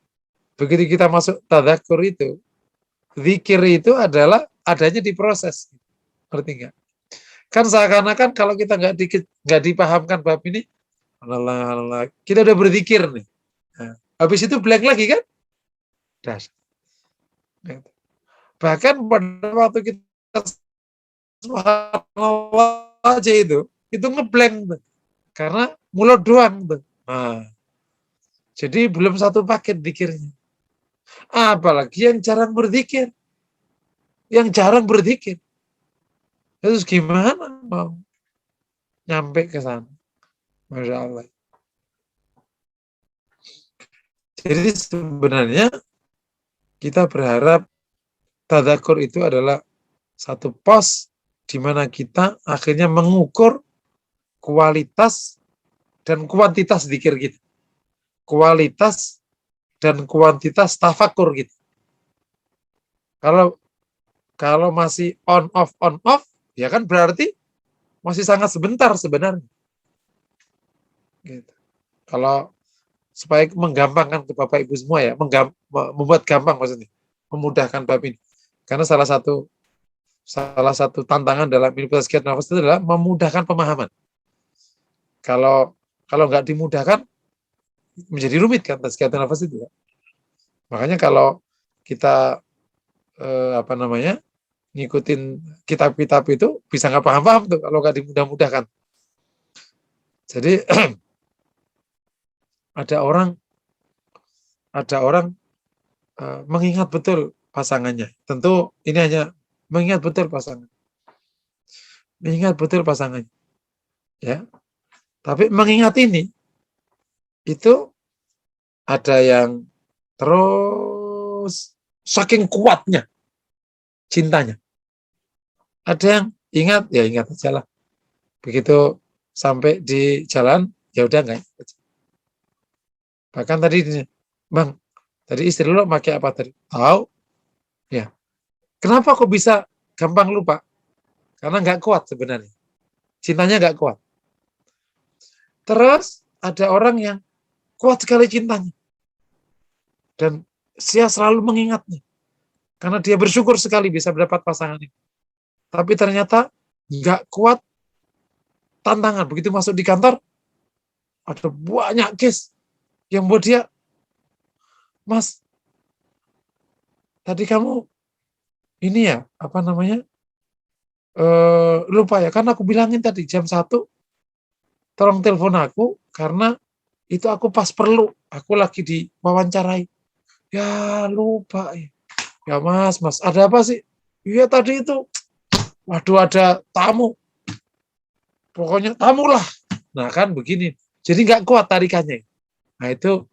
S1: begitu kita masuk tadzakur itu, zikir itu adalah adanya di proses. Ngerti nggak? Kan seakan-akan kalau kita nggak dipahamkan bab ini, Allah, kita udah berzikir nih. Nah, habis itu blank lagi kan? Das. Bahkan pada waktu kita subhanallah aja itu ngeblank karena mulut doang tuh. Nah, jadi belum satu paket zikirnya. Apalagi yang jarang berzikir. Terus gimana mau nyampe ke sana? Masya Allah. Jadi sebenarnya kita berharap tadzakur itu adalah satu pos di mana kita akhirnya mengukur kualitas dan kuantitas zikir kita. Kualitas dan kuantitas tafakur gitu. Kalau masih on off, ya kan berarti masih sangat sebentar sebenarnya. Gitu. Kalau supaya menggampangkan ke Bapak Ibu semua ya, membuat gampang maksudnya, memudahkan bab ini. Karena salah satu tantangan dalam ilmu tazkiyah nafas itu adalah memudahkan pemahaman. Kalau nggak dimudahkan menjadi rumit kan tazkiyah nafas itu. Makanya kalau kita ngikutin kitab-kitab itu bisa nggak paham-paham tuh kalau nggak dimudah-mudahkan. Jadi ada orang mengingat betul pasangannya. Tentu ini hanya mengingat betul pasangannya. Ya. Tapi mengingat ini itu ada yang terus saking kuatnya cintanya. Ada yang ingat aja lah. Begitu sampai di jalan, ya udah enggak. Bahkan tadi, Bang, tadi istri lo pakai apa tadi? Tahu? Ya. Kenapa kok bisa gampang lupa karena nggak kuat sebenarnya, cintanya nggak kuat. Terus ada orang yang kuat sekali cintanya dan dia selalu mengingatnya karena dia bersyukur sekali bisa mendapat pasangan ini. Tapi ternyata nggak kuat tantangan. Begitu masuk di kantor, ada banyak case yang buat dia, Mas, tadi kamu ini ya, apa namanya, lupa ya, karena aku bilangin tadi jam 1, tolong telepon aku, karena itu aku pas perlu, aku lagi diwawancarai. Ya lupa ya. Ya mas, ada apa sih? Iya tadi itu, waduh ada tamu. Pokoknya tamu lah. Nah kan begini, jadi nggak kuat tarikannya. Nah itu,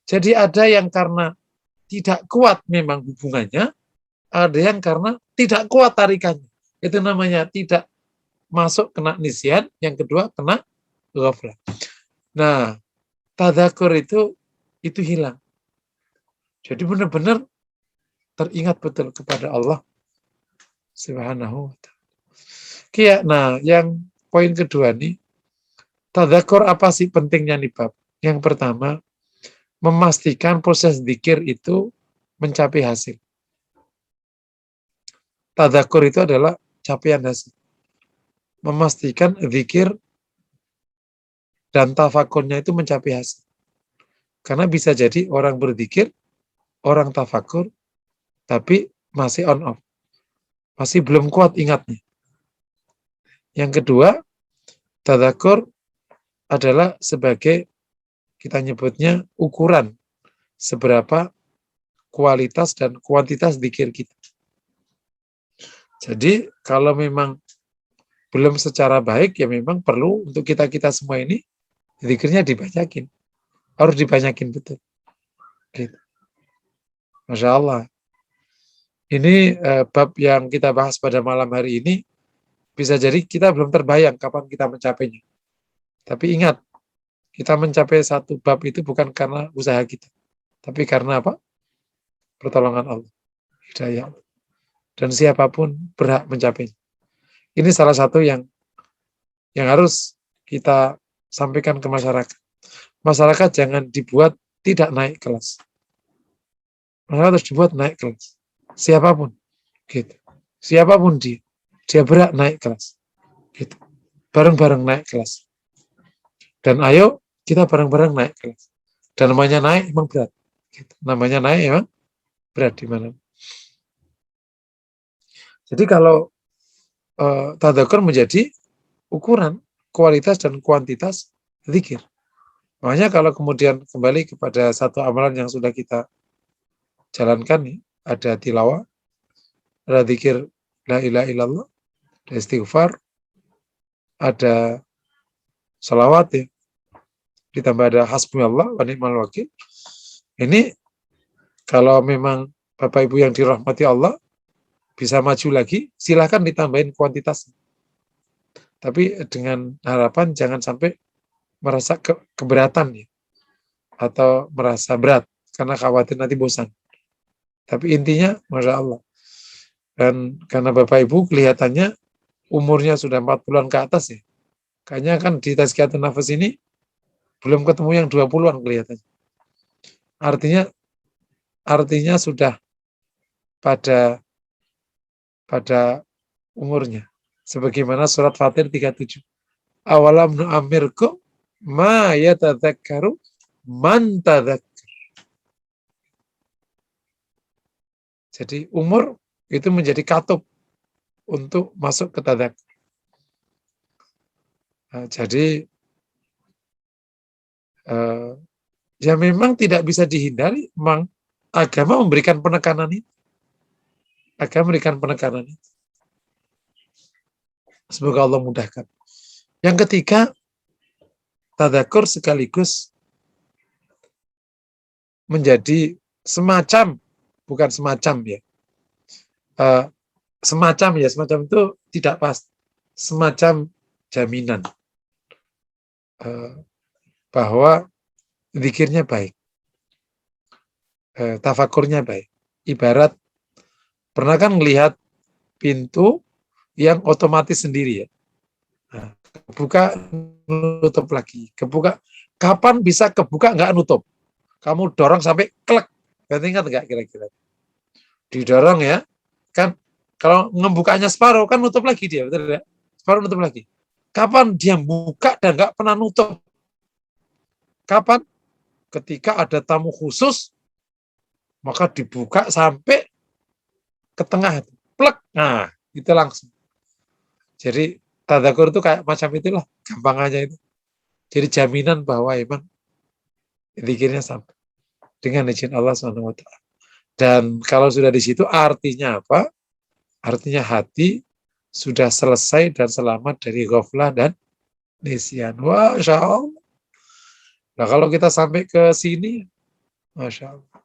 S1: jadi ada yang karena tidak kuat memang hubungannya, ada yang karena tidak kuat tarikannya. Itu namanya tidak masuk kena nisyan, yang kedua kena ghaflah. Nah, tadzakur itu hilang. Jadi benar-benar teringat betul kepada Allah Subhanahu wa ta'ala. Nah, yang poin kedua nih, tadzakur apa sih pentingnya nih Bab? Yang pertama, memastikan proses zikir itu mencapai hasil. Tadzakur itu adalah capaian hasil. Memastikan zikir dan tafakurnya itu mencapai hasil. Karena bisa jadi orang berzikir, orang tafakur, tapi masih on off. Masih belum kuat ingatnya. Yang kedua, tadzakur adalah sebagai, kita nyebutnya, ukuran seberapa kualitas dan kuantitas zikir kita. Jadi kalau memang belum secara baik, ya memang perlu untuk kita semua ini zikirnya dibanyakin. Harus dibanyakin betul. Gitu. Masya Allah. Ini bab yang kita bahas pada malam hari ini, bisa jadi kita belum terbayang kapan kita mencapainya. Tapi ingat, kita mencapai satu bab itu bukan karena usaha kita, tapi karena apa? Pertolongan Allah, hidayah Allah. Dan siapapun berhak mencapainya. Ini salah satu yang harus kita sampaikan ke masyarakat. Masyarakat jangan dibuat tidak naik kelas. Masyarakat harus dibuat naik kelas. Siapapun, gitu. Siapapun dia berhak naik kelas. Gitu. Bareng-bareng naik kelas. Dan ayo kita bareng-bareng naik kelas. Dan namanya naik emang berat. Gitu. Namanya naik emang berat di mana. Jadi kalau tadzakur menjadi ukuran kualitas dan kuantitas zikir. Makanya kalau kemudian kembali kepada satu amalan yang sudah kita jalankan nih, ada tilawah, ada zikir la ilaha illallah, ada istighfar, ada salawat ya, ditambah ada hasbunallah wa ni'mal wakil. Ini kalau memang Bapak Ibu yang dirahmati Allah bisa maju lagi, silahkan ditambahin kuantitas. Tapi dengan harapan jangan sampai merasa keberatan ya, atau merasa berat karena khawatir nanti bosan. Tapi intinya Masya Allah. Dan karena Bapak Ibu kelihatannya umurnya sudah 40-an ke atas ya. Kayaknya kan di Tazkiyatun Nafas ini belum ketemu yang 20-an kelihatannya. Artinya sudah pada umurnya. Sebagaimana surat Fatir 37. Awalam nu'amirkum ma yatadzakkaru man tadzakkar. Jadi umur itu menjadi katup untuk masuk ke tadzakur. Nah, jadi ya memang tidak bisa dihindari, memang agama memberikan penekanan ini. Agama memberikan penekanan ini. Semoga Allah mudahkan. Yang ketiga, tadzakur sekaligus menjadi semacam, bukan semacam ya, semacam itu tidak pas, semacam jaminan bahwa zikirnya baik, tafakurnya baik. Ibarat pernah kan melihat pintu yang otomatis sendiri ya. Nah, kebuka, nutup lagi. Kebuka, kapan bisa kebuka nggak nutup? Kamu dorong sampai klek. Berarti ingat nggak kira-kira? Didorong ya, kan kalau ngebukanya separuh kan nutup lagi dia, betul ya? Separuh nutup lagi. Kapan dia buka dan nggak pernah nutup? Kapan? Ketika ada tamu khusus, maka dibuka sampai ke tengah, plek. Nah, itu langsung. Jadi tadakur itu kayak macam itulah, gampangannya itu. Jadi jaminan bahwa emang zikirnya sampai dengan izin Allah SWT. Dan kalau sudah di situ artinya apa? Artinya hati sudah selesai dan selamat dari ghaflah dan nisyan. Wah, Masya Allah. Nah kalau kita sampai ke sini, Masya Allah.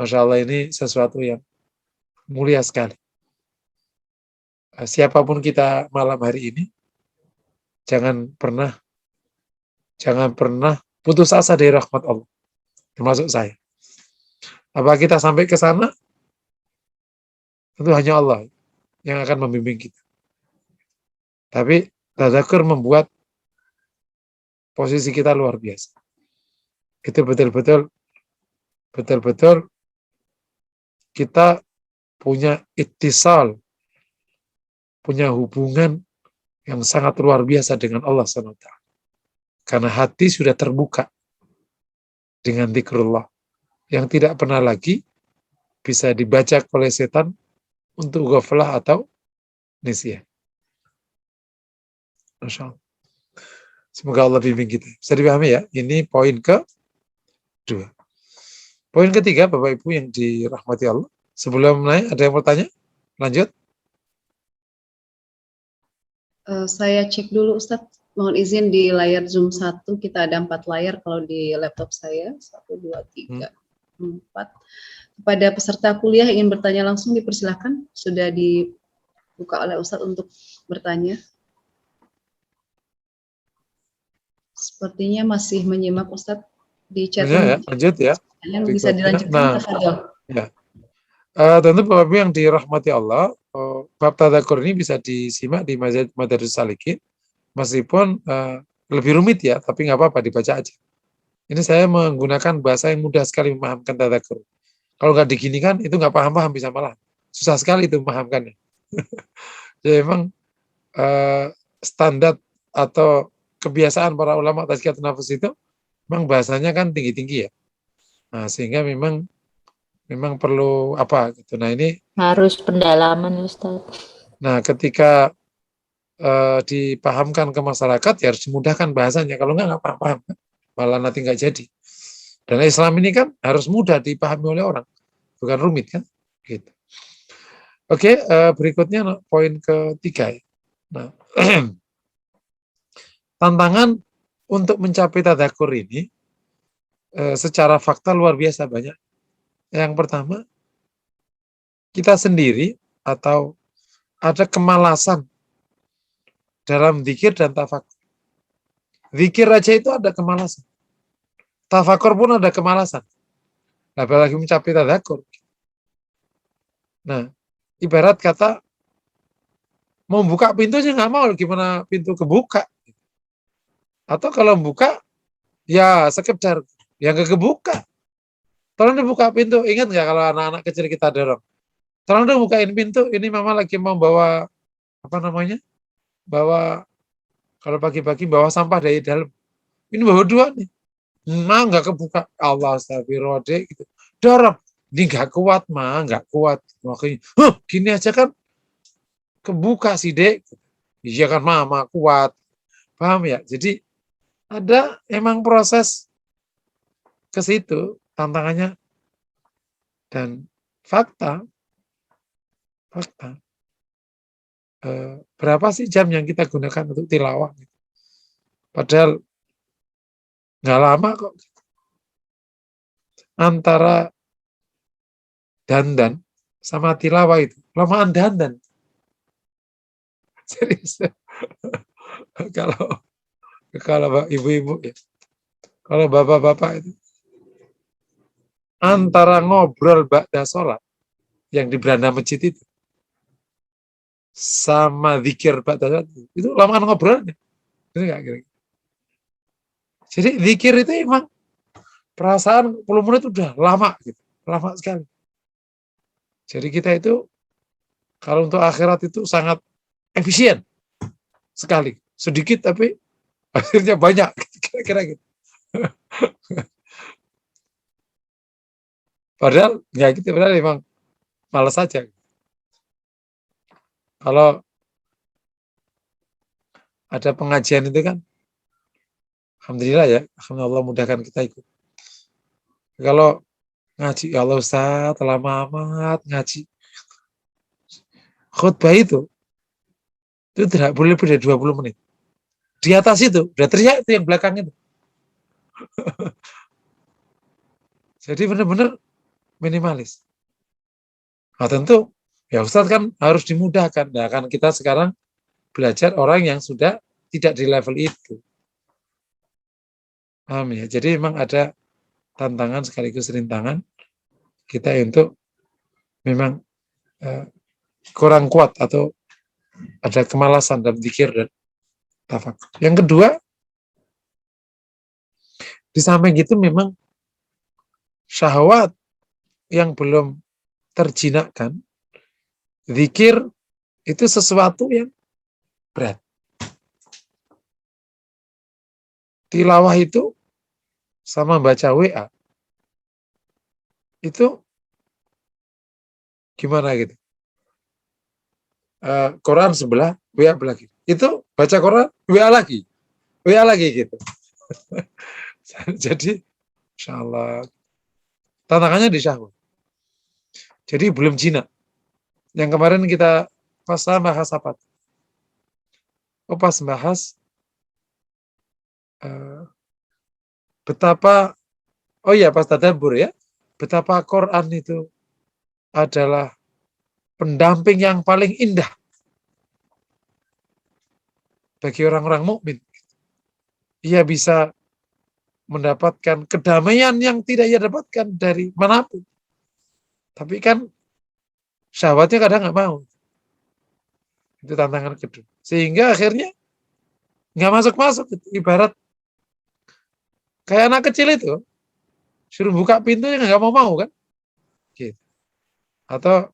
S1: Masya Allah, ini sesuatu yang mulia sekali. Siapapun kita malam hari ini, jangan pernah putus asa dari rahmat Allah. Termasuk saya. Apa kita sampai ke sana? Tentu hanya Allah yang akan membimbing kita. Tapi tadzakur membuat posisi kita luar biasa. Itu betul-betul kita punya ittisal, punya hubungan yang sangat luar biasa dengan Allah SWT. Karena hati sudah terbuka dengan zikrullah yang tidak pernah lagi bisa dibaca oleh setan untuk ghaflah atau nisyan. Masya Allah. Semoga Allah bimbing kita. Bisa dipahami ya? Ini poin kedua. Poin ketiga, Bapak Ibu yang dirahmati Allah. Sebelum naik, ada yang bertanya? Lanjut.
S2: Saya cek dulu Ustadz. Mohon izin di layar Zoom 1, kita ada 4 layar kalau di laptop saya. 1, 2, 3, 4. Kepada peserta kuliah ingin bertanya langsung dipersilahkan. Sudah dibuka oleh Ustadz untuk bertanya. Sepertinya masih menyimak Ustadz di chat.
S1: Ya, lanjut ya.
S2: Bisa dilanjutkan, tafadhol.
S1: Ya. Tentu Bapak Ibu yang dirahmati Allah, bab tadzakur ini bisa disimak di Madarijus Salikin, meskipun lebih rumit ya, tapi nggak apa-apa, dibaca aja. Ini saya menggunakan bahasa yang mudah sekali memahamkan tadzakur. Kalau nggak diginikan, itu nggak paham-paham, bisa malah susah sekali itu memahamkannya. Jadi memang standar atau kebiasaan para ulama tazkiyatun nafs itu memang bahasanya kan tinggi-tinggi ya. Nah, sehingga memang perlu apa gitu. Nah, ini
S4: harus pendalaman Ustaz.
S1: Nah, ketika dipahamkan ke masyarakat ya harus dimudahkan bahasanya. Kalau nggak paham, malah nanti nggak jadi. Dan Islam ini kan harus mudah dipahami oleh orang, bukan rumit kan? Gitu. Oke, berikutnya poin ketiga. Nah, tantangan untuk mencapai tadzakur ini secara fakta luar biasa banyak. Yang pertama, kita sendiri atau ada kemalasan dalam zikir dan tafakur. Zikir aja itu ada kemalasan. Tafakur pun ada kemalasan. Apalagi mencapai tadzakur. Nah, ibarat kata mau buka pintunya nggak mau, gimana pintu kebuka? Atau kalau buka, ya sekedar yang kebuka. Tolong dibuka pintu. Ingat nggak kalau anak-anak kecil kita dorong? Tolong dong bukain pintu. Ini mama lagi mau bawa bawa kalau pagi-pagi bawa sampah dari dalam. Ini bawa 2 nih. Ma nggak kebuka. Allah astagfirullah deh gitu. Dorong. Ini nggak kuat ma, nggak kuat. Makanya, gini aja kan kebuka sih dek. Iya kan mama kuat. Paham ya? Jadi ada emang proses ke situ tantangannya dan fakta berapa sih jam yang kita gunakan untuk tilawah? Padahal nggak lama kok. Antara dandan sama tilawah itu lamaan dandan. Serius. kalau ibu-ibu ya, kalau bapak-bapak itu antara ngobrol ba'da sholat yang di beranda masjid itu sama zikir ba'da itu lamaan ngobrolnya. Gitu nggak kira-kira? Jadi zikir itu emang perasaan 10 menit udah lama gitu, lama sekali. Jadi kita itu kalau untuk akhirat itu sangat efisien sekali, sedikit tapi akhirnya banyak, kira-kira gitu. Padahal nggak gitu, padahal memang malas saja. Kalau ada pengajian itu kan, alhamdulillah ya, alhamdulillah mudahkan kita ikut. Kalau ngaji, ya Allah Ustaz, lama amat ngaji. Khutbah itu tidak boleh lebih dari 20 menit. Di atas itu, udah teriak itu yang belakang itu. Jadi benar-benar minimalis. Nah tentu, ya Ustaz kan harus dimudahkan. Nah kan kita sekarang belajar orang yang sudah tidak di level itu. Paham ya? Jadi memang ada tantangan sekaligus rintangan kita untuk memang kurang kuat atau ada kemalasan dalam zikir dan tafakur. Yang kedua, di samping itu memang syahwat yang belum terjinakkan, zikir itu sesuatu yang berat. Tilawah itu sama baca WA itu gimana gitu? Quran sebelah, WA lagi. Itu baca Quran, WA lagi gitu. Jadi, insya Allah, tantangannya di syahwat. Jadi belum jinak. Yang kemarin kita pas bahas apa? Pas bahas betapa, pas tadabbur ya, betapa Quran itu adalah pendamping yang paling indah bagi orang-orang mukmin. Ia bisa mendapatkan kedamaian yang tidak ia dapatkan dari manapun. Tapi kan syahwatnya kadang nggak mau. Itu tantangan kedua. Sehingga akhirnya nggak masuk-masuk. Ibarat kayak anak kecil itu, suruh buka pintunya nggak mau kan? Gitu. Atau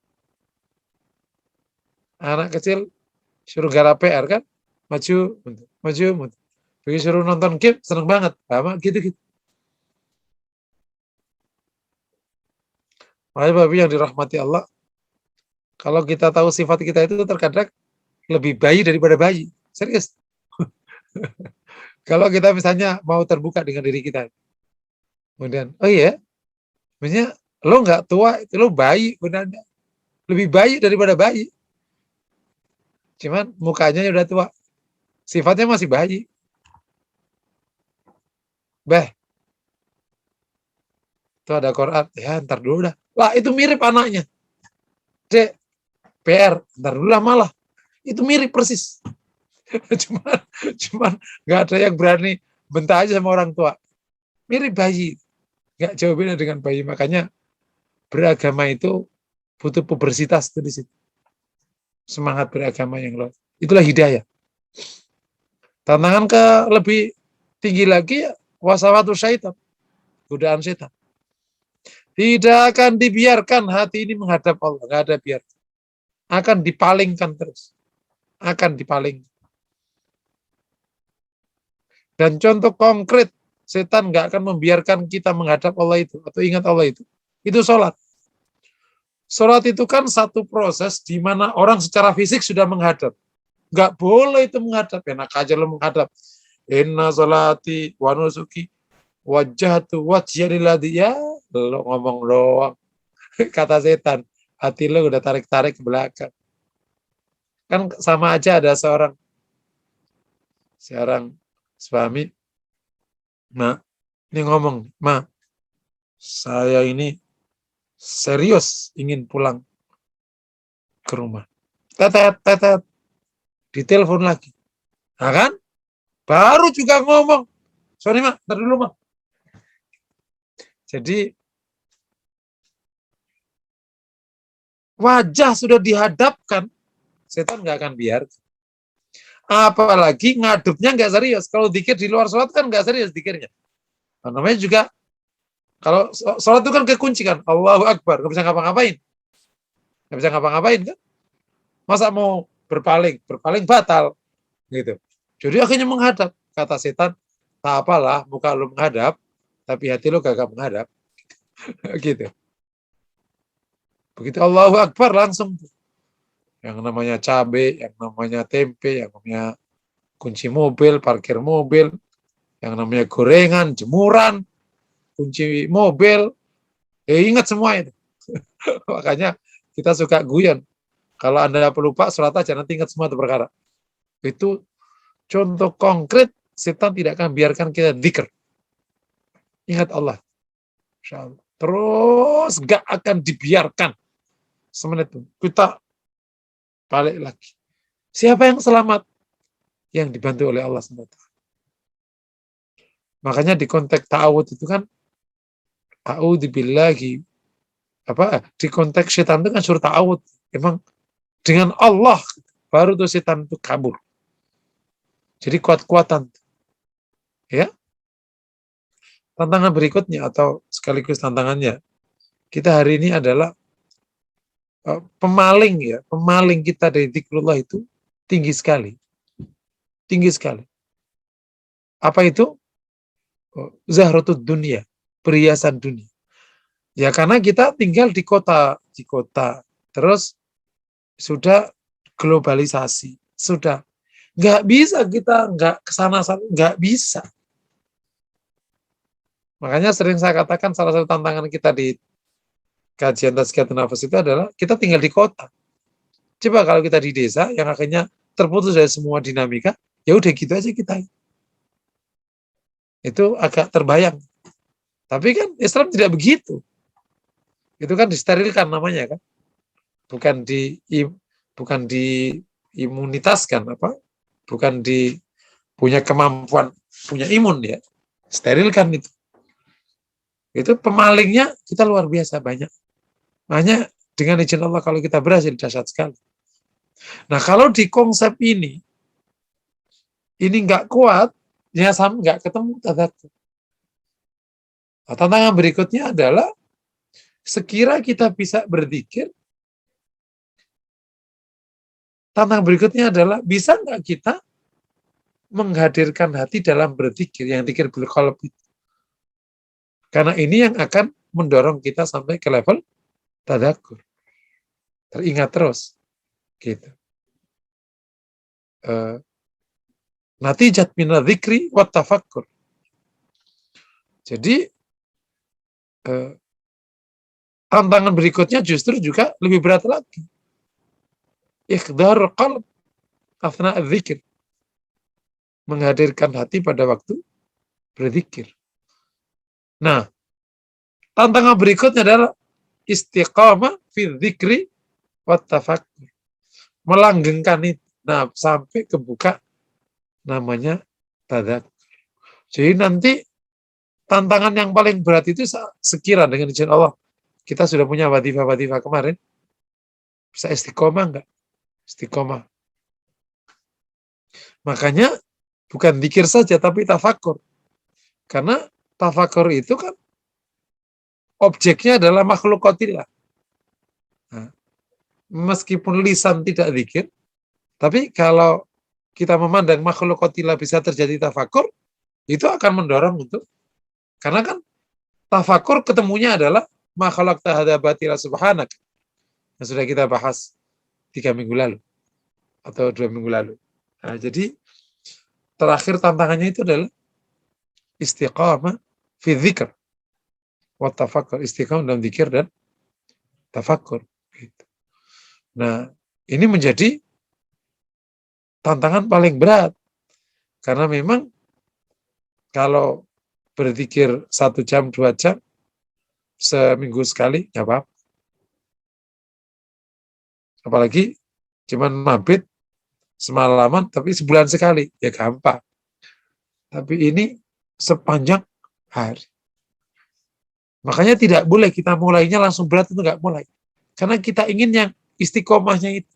S1: anak kecil suruh garap PR kan? Maju. Begitu suruh nonton game, seneng banget. Sama gitu-gitu. Makanya babi yang dirahmati Allah, kalau kita tahu sifat kita itu terkadang lebih bayi daripada bayi. Serius. Kalau kita misalnya mau terbuka dengan diri kita. Kemudian, maksudnya lo nggak tua, itu lo bayi benarnya. Lebih bayi daripada bayi. Cuman mukanya udah tua. Sifatnya masih bayi. Itu ada Quran. Ya, ntar dulu dah. Lah, itu mirip anaknya. Dek, PR. Ntar dulu lah malah. Itu mirip persis. cuman nggak ada yang berani bentak aja sama orang tua. Mirip bayi. Nggak jauh beda dengan bayi. Makanya beragama itu butuh pubersitas di situ. Semangat beragama yang luas. Itulah hidayah. Tantangan ke lebih tinggi lagi ya, wasawatu syaitan. Godaan setan. Tidak akan dibiarkan hati ini menghadap Allah. Nggak ada biar. Akan dipalingkan terus. Akan dipaling. Dan contoh konkret, setan nggak akan membiarkan kita menghadap Allah itu atau ingat Allah itu sholat. Sholat itu kan satu proses di mana orang secara fisik sudah menghadap. Nggak boleh itu menghadap, enak aja lo menghadap. Inna sholati wa nusuki wajjahtu wajhiyalilladzi, ya lo ngomong doang. Kata setan, hati lo udah tarik-tarik ke belakang. Kan sama aja ada seorang suami, ini ngomong, saya ini serius ingin pulang ke rumah. Tetet, ditelepon lagi. Nah kan, baru juga ngomong, sorry ntar dulu Jadi, wajah sudah dihadapkan, setan nggak akan biar. Apalagi ngadupnya nggak serius. Kalau zikir di luar sholat kan nggak serius zikirnya. Nah, namanya juga kalau sholat itu kan kekunci kan. Allahu Akbar, nggak bisa ngapa-ngapain. Nggak bisa ngapa-ngapain kan. Masa mau berpaling batal gitu. Jadi akhirnya menghadap. Kata setan, tak apalah muka lu menghadap, tapi hati lu gak menghadap. Gitu. Begitu Allahu Akbar langsung yang namanya cabai, yang namanya tempe, yang namanya kunci mobil, parkir mobil, yang namanya gorengan, jemuran, kunci mobil, ingat semua itu. Makanya kita suka guyon. Kalau Anda pelupa, sholat aja, nanti ingat semua itu perkara. Itu contoh konkret, setan tidak akan biarkan kita dzikir. Ingat Allah. Insya Allah. Terus gak akan dibiarkan. Semenit itu. Kita balik lagi. Siapa yang selamat? Yang dibantu oleh Allah SWT. Makanya di konteks ta'awud itu kan, a'udzubillahi, di konteks setan itu kan suruh ta'awud. Emang dengan Allah baru tuh setan itu kabur. Jadi kuat-kuatan. Ya. Tantangan berikutnya atau sekaligus tantangannya, kita hari ini adalah pemaling kita dari zikrullah itu tinggi sekali. Tinggi sekali. Apa itu? Zahratud dunia, perhiasan dunia. Ya karena kita tinggal di kota. Terus sudah globalisasi, sudah nggak bisa kita nggak kesana, nggak bisa. Makanya sering saya katakan salah satu tantangan kita di kajian tazkiyatun nafas itu adalah kita tinggal di kota. Coba kalau kita di desa yang akhirnya terputus dari semua dinamika, ya udah gitu aja kita. Itu agak terbayang. Tapi kan Islam tidak begitu. Itu kan disterilkan namanya kan. Bukan diimunitaskan bukan punya kemampuan, punya imun ya. Sterilkan itu. Itu pemalingnya kita luar biasa banyak. Makanya dengan izin Allah kalau kita berhasil dahsyat sekali. Nah kalau di konsep ini nggak kuat, ya sama nggak ketemu tadabbur. Nah, tantangan berikutnya adalah sekira kita bisa berzikir, tantangan berikutnya adalah bisa nggak kita menghadirkan hati dalam berzikir, yang zikir bil qalb itu. Karena ini yang akan mendorong kita sampai ke level tadzakur. Teringat terus. Gitu. Natijat minal dzikri wat tafakkur. Jadi tantangan berikutnya justru juga lebih berat lagi. Ikhdar qalb athna dzikir. Menghadirkan hati pada waktu berzikir. Nah, tantangan berikutnya adalah istiqamah fi dzikri wat tafakkur. Melanggengkan itu. Nah, sampai kebuka namanya tadzakur. Jadi nanti tantangan yang paling berat itu sekira dengan izin Allah. Kita sudah punya wadifah-wadifah kemarin. Bisa istiqomah enggak? Istiqomah. Makanya bukan zikir saja tapi tafakur. Karena tafakur itu kan objeknya adalah makhlukatillah. Nah, meskipun lisan tidak zikir, tapi kalau kita memandang makhlukatillah bisa terjadi tafakur, itu akan mendorong untuk, karena kan tafakur ketemunya adalah makhluk tahadabatila subhanak, yang sudah kita bahas 3 minggu lalu atau 2 minggu lalu. Nah, jadi terakhir tantangannya itu adalah istiqamah fi dzikr wa tafakkur, istiqamah dalam zikir dan tafakkur. Gitu. Nah, ini menjadi tantangan paling berat karena memang kalau berzikir 1 jam 2 jam seminggu sekali nggak apa-apa. Apalagi cuman mabit semalaman tapi sebulan sekali ya gampang. Tapi ini sepanjang hari. Makanya tidak boleh kita mulainya langsung berat, itu nggak mulai. Karena kita ingin yang istiqomahnya itu.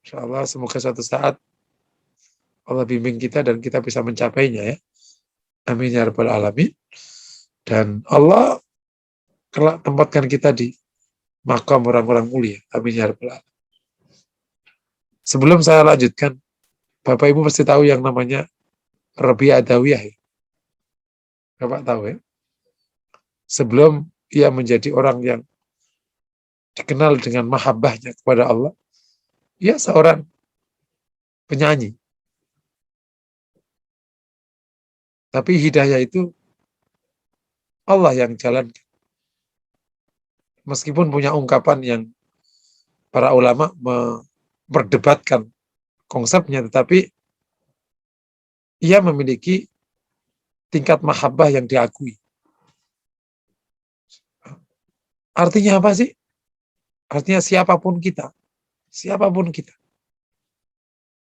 S1: Insyaallah semoga suatu saat Allah bimbing kita dan kita bisa mencapainya ya. Amin ya rabbal alamin. Dan Allah kelak tempatkan kita di makam orang-orang mulia. Amin ya rabbal alamin. Sebelum saya lanjutkan, Bapak Ibu pasti tahu yang namanya Rabi' Adawiyah ya. Bapak tahu ya. Sebelum ia menjadi orang yang dikenal dengan mahabbahnya kepada Allah, ia seorang penyanyi. Tapi hidayah itu Allah yang jalankan. Meskipun punya ungkapan yang para ulama memperdebatkan konsepnya, tetapi ia memiliki tingkat mahabbah yang diakui. Artinya apa sih? Artinya siapapun kita,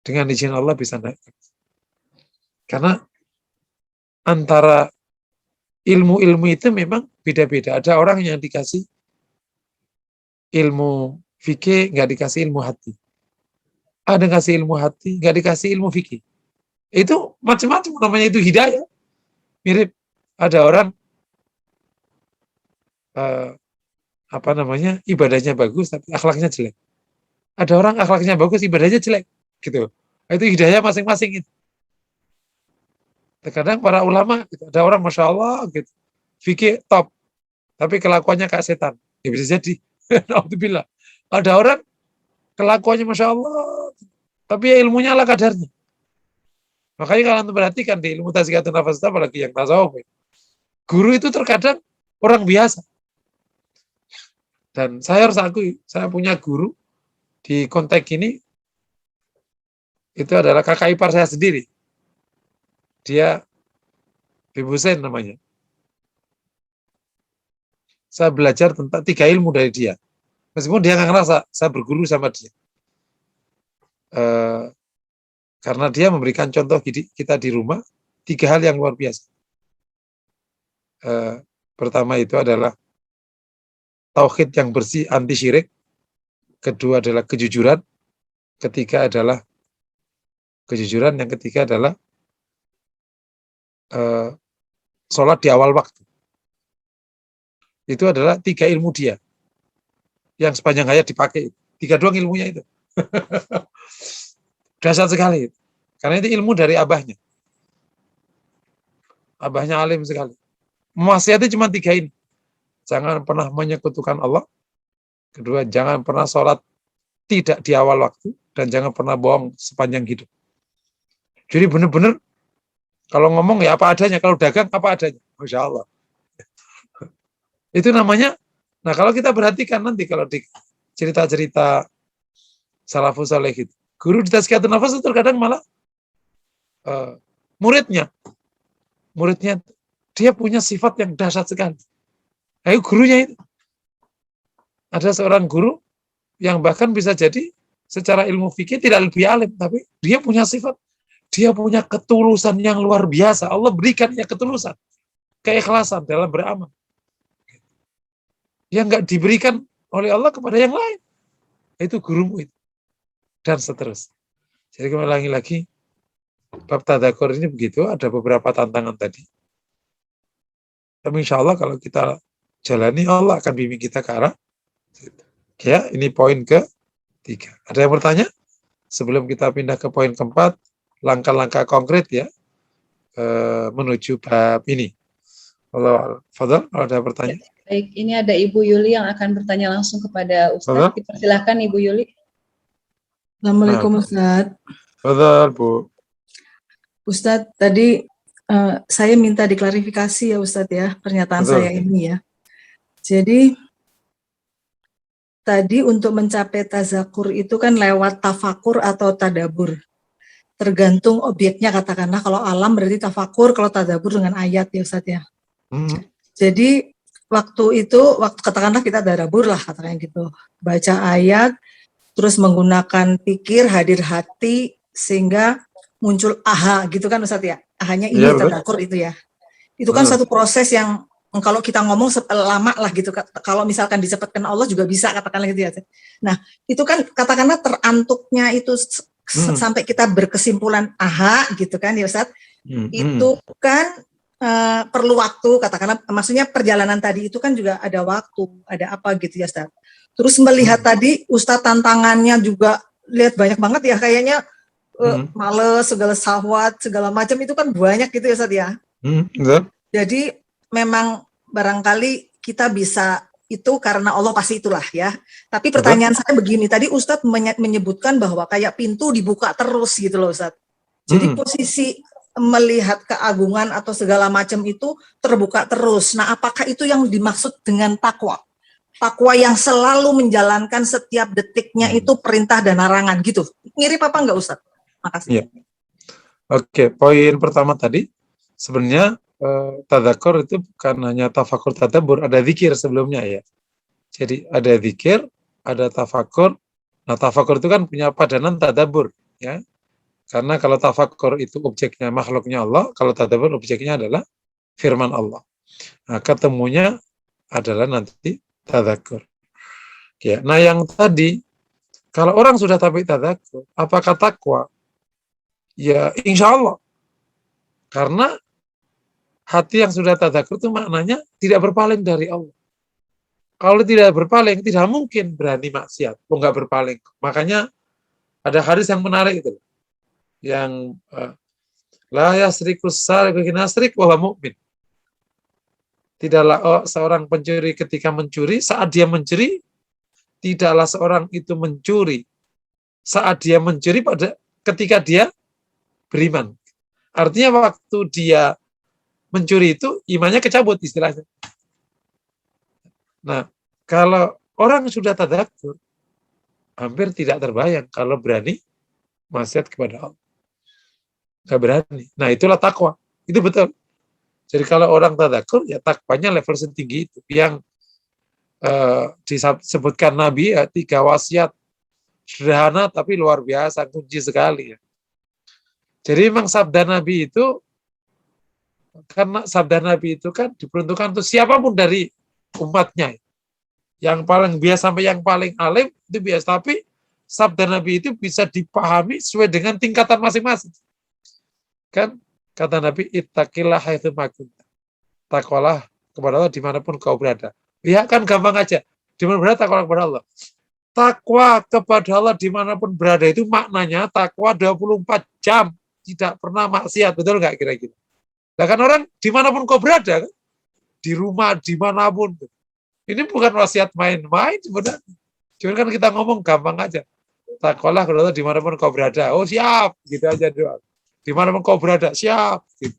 S1: dengan izin Allah bisa naik. Karena antara ilmu-ilmu itu memang beda-beda. Ada orang yang dikasih ilmu fikih, nggak dikasih ilmu hati. Ada yang kasih ilmu hati, nggak dikasih ilmu fikih. Itu macam-macam namanya, itu hidayah. Mirip ada orang ibadahnya bagus tapi akhlaknya jelek. Ada orang akhlaknya bagus, ibadahnya jelek, gitu. Itu hidayah masing-masing itu. Terkadang para ulama, gitu, ada orang masya Allah, gitu, fikih top, tapi kelakuannya kayak setan. Ya bisa jadi. Alhamdulillah. Ada orang kelakuannya masya Allah, tapi ilmunya ala kadarnya. Makanya kalau anda perhatikan di ilmu tazkiyatun nafas, apalagi yang tasawuf, guru itu terkadang orang biasa. Dan saya harus akui, saya punya guru di konteks ini, itu adalah kakak ipar saya sendiri. Dia Ibu Hussein namanya. Saya belajar tentang 3 ilmu dari dia. Meskipun dia nggak ngerasa saya berguru sama dia. Karena dia memberikan contoh kita di rumah 3 hal yang luar biasa. Pertama itu adalah tauhid yang bersih, anti syirik. Kedua adalah kejujuran. Ketiga adalah kejujuran. Yang ketiga adalah sholat di awal waktu. Itu adalah 3 ilmu dia yang sepanjang hayat dipakai. 3 doang ilmunya itu. Dahsyat sekali. Karena itu ilmu dari abahnya. Abahnya alim sekali. Maksiatnya cuma 3 ini. Jangan pernah menyekutukan Allah. Kedua, jangan pernah sholat tidak di awal waktu. Dan jangan pernah bohong sepanjang hidup. Jadi benar-benar kalau ngomong ya apa adanya. Kalau dagang apa adanya. Masya Allah. Itu namanya. Nah kalau kita perhatikan nanti kalau di cerita-cerita salafus saleh itu, guru di tazkiyatun nafas itu terkadang malah muridnya dia punya sifat yang dahsyat sekali. Ayo gurunya itu. Ada seorang guru yang bahkan bisa jadi secara ilmu fikih tidak lebih alim, tapi dia punya sifat, dia punya ketulusan yang luar biasa. Allah berikannya ketulusan, keikhlasan dalam beramal yang nggak diberikan oleh Allah kepada yang lain. Itu gurumu itu. Dan seterusnya. Jadi kembali lagi, bab tadzakur ini begitu, ada beberapa tantangan tadi. Tapi insya Allah kalau kita jalani, Allah akan bimbing kita ke arah. Ya, ini poin ke-3. Ada yang bertanya? Sebelum kita pindah ke poin ke-4, langkah-langkah konkret ya, menuju bab ini. Allah, Fadal, kalau ada pertanyaan.
S2: Baik, ini ada Ibu Yuli yang akan bertanya langsung kepada Ustadz. Dipersilahkan Ibu Yuli.
S5: Assalamualaikum Ustadz.
S1: Fadal, Bu.
S5: Ustadz, tadi saya minta diklarifikasi ya Ustadz ya, pernyataan saya ini ya. Jadi, tadi untuk mencapai tazakur itu kan lewat tafakur atau tadabur. Tergantung objeknya, katakanlah kalau alam berarti tafakur, kalau tadabur dengan ayat ya Ustadz ya. Jadi, waktu katakanlah kita tadabur lah katanya gitu, baca ayat, terus menggunakan pikir, hadir hati, sehingga muncul aha gitu kan Ustadz ya, ahanya ini tadakur itu ya. Itu kan satu proses yang kalau kita ngomong lama lah gitu, kalau misalkan disebutkan Allah juga bisa katakanlah gitu ya. Nah itu kan katakanlah terantuknya itu sampai kita berkesimpulan aha gitu kan ya Ustadz, itu kan perlu waktu katakanlah, maksudnya perjalanan tadi itu kan juga ada waktu, ada apa gitu ya Ustadz. Terus melihat tadi Ustadz tantangannya juga lihat banyak banget ya kayaknya, males segala syahwat segala macam itu kan banyak gitu ya Ustadz ya. Jadi memang barangkali kita bisa itu karena Allah pasti itulah ya. Tapi pertanyaan saya begini, tadi Ustadz menyebutkan bahwa kayak pintu dibuka terus gitu loh Ustadz. Jadi posisi melihat keagungan atau segala macam itu terbuka terus. Nah apakah itu yang dimaksud dengan takwa? Takwa yang selalu menjalankan setiap detiknya itu perintah dan larangan gitu. Mirip apa enggak Ustadz? Makasih.
S1: Ya. Oke, poin pertama tadi sebenarnya tadzakur itu bukan hanya tafakur tadabbur, ada zikir sebelumnya ya. Jadi ada zikir, ada tafakur. Nah, tafakur itu kan punya padanan tadabbur ya. Karena kalau tafakur itu objeknya makhluknya Allah, kalau tadabbur objeknya adalah firman Allah. Nah, ketemunya adalah nanti tadzakur. Ya, nah yang tadi kalau orang sudah tapi tadzakur, apakah takwa? Ya, insya Allah. Karena hati yang sudah tadzakur itu maknanya tidak berpaling dari Allah. Kalau tidak berpaling, tidak mungkin berani maksiat. Enggak berpaling. Makanya ada hadis yang menarik itu, yang la yasrikus sariqu hina yasriq wa huwa mu'min. Tidaklah seorang pencuri ketika mencuri, saat dia mencuri, tidaklah seorang itu mencuri saat dia mencuri ketika dia beriman. Artinya waktu dia mencuri itu imannya kecabut istilahnya. Nah, kalau orang sudah tadzakur, hampir tidak terbayang kalau berani maksiat kepada Allah. Nggak berani. Nah, itulah takwa. Itu betul. Jadi kalau orang tadzakur, ya takwanya level setinggi itu. Yang disebutkan Nabi ya, 3 wasiat sederhana tapi luar biasa, kunci sekali ya. Jadi memang sabda Nabi itu, karena sabda Nabi itu kan diperuntukkan untuk siapapun dari umatnya. Yang paling biasa sampai yang paling alim itu biasa, tapi sabda Nabi itu bisa dipahami sesuai dengan tingkatan masing-masing. Kan kata Nabi, ittaqillah haitsu ma kunta. Takwalah kepada Allah dimanapun kau berada. Ya kan gampang aja. Dimana berada takwalah kepada Allah. Takwa kepada Allah dimanapun berada itu maknanya takwa 24 jam. Tidak pernah maksiat. Betul nggak kira-kira? Nah kan orang dimanapun kau berada, kan? Di rumah, dimanapun. Ini bukan wasiat main-main sebenarnya. Cuma kan kita ngomong gampang aja. Takwalah kepada Allah dimanapun kau berada. Oh siap. Gitu aja doang. Dimanapun kau berada, siap. Gitu.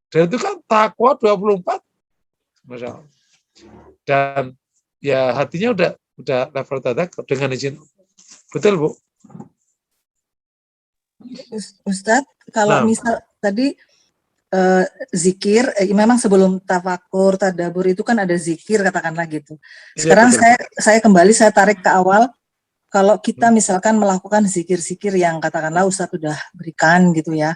S1: Dan itu kan takwa 24. Masya Allah. Dan ya hatinya udah level tadzakur dengan izin. Betul, Bu?
S5: Ustadz, kalau misal tadi zikir, memang sebelum tafakur, tadabur itu kan ada zikir katakanlah gitu. Sekarang
S1: ya,
S5: saya kembali, saya tarik ke awal. Kalau kita misalkan melakukan zikir-zikir yang katakanlah Ustadz sudah berikan gitu ya,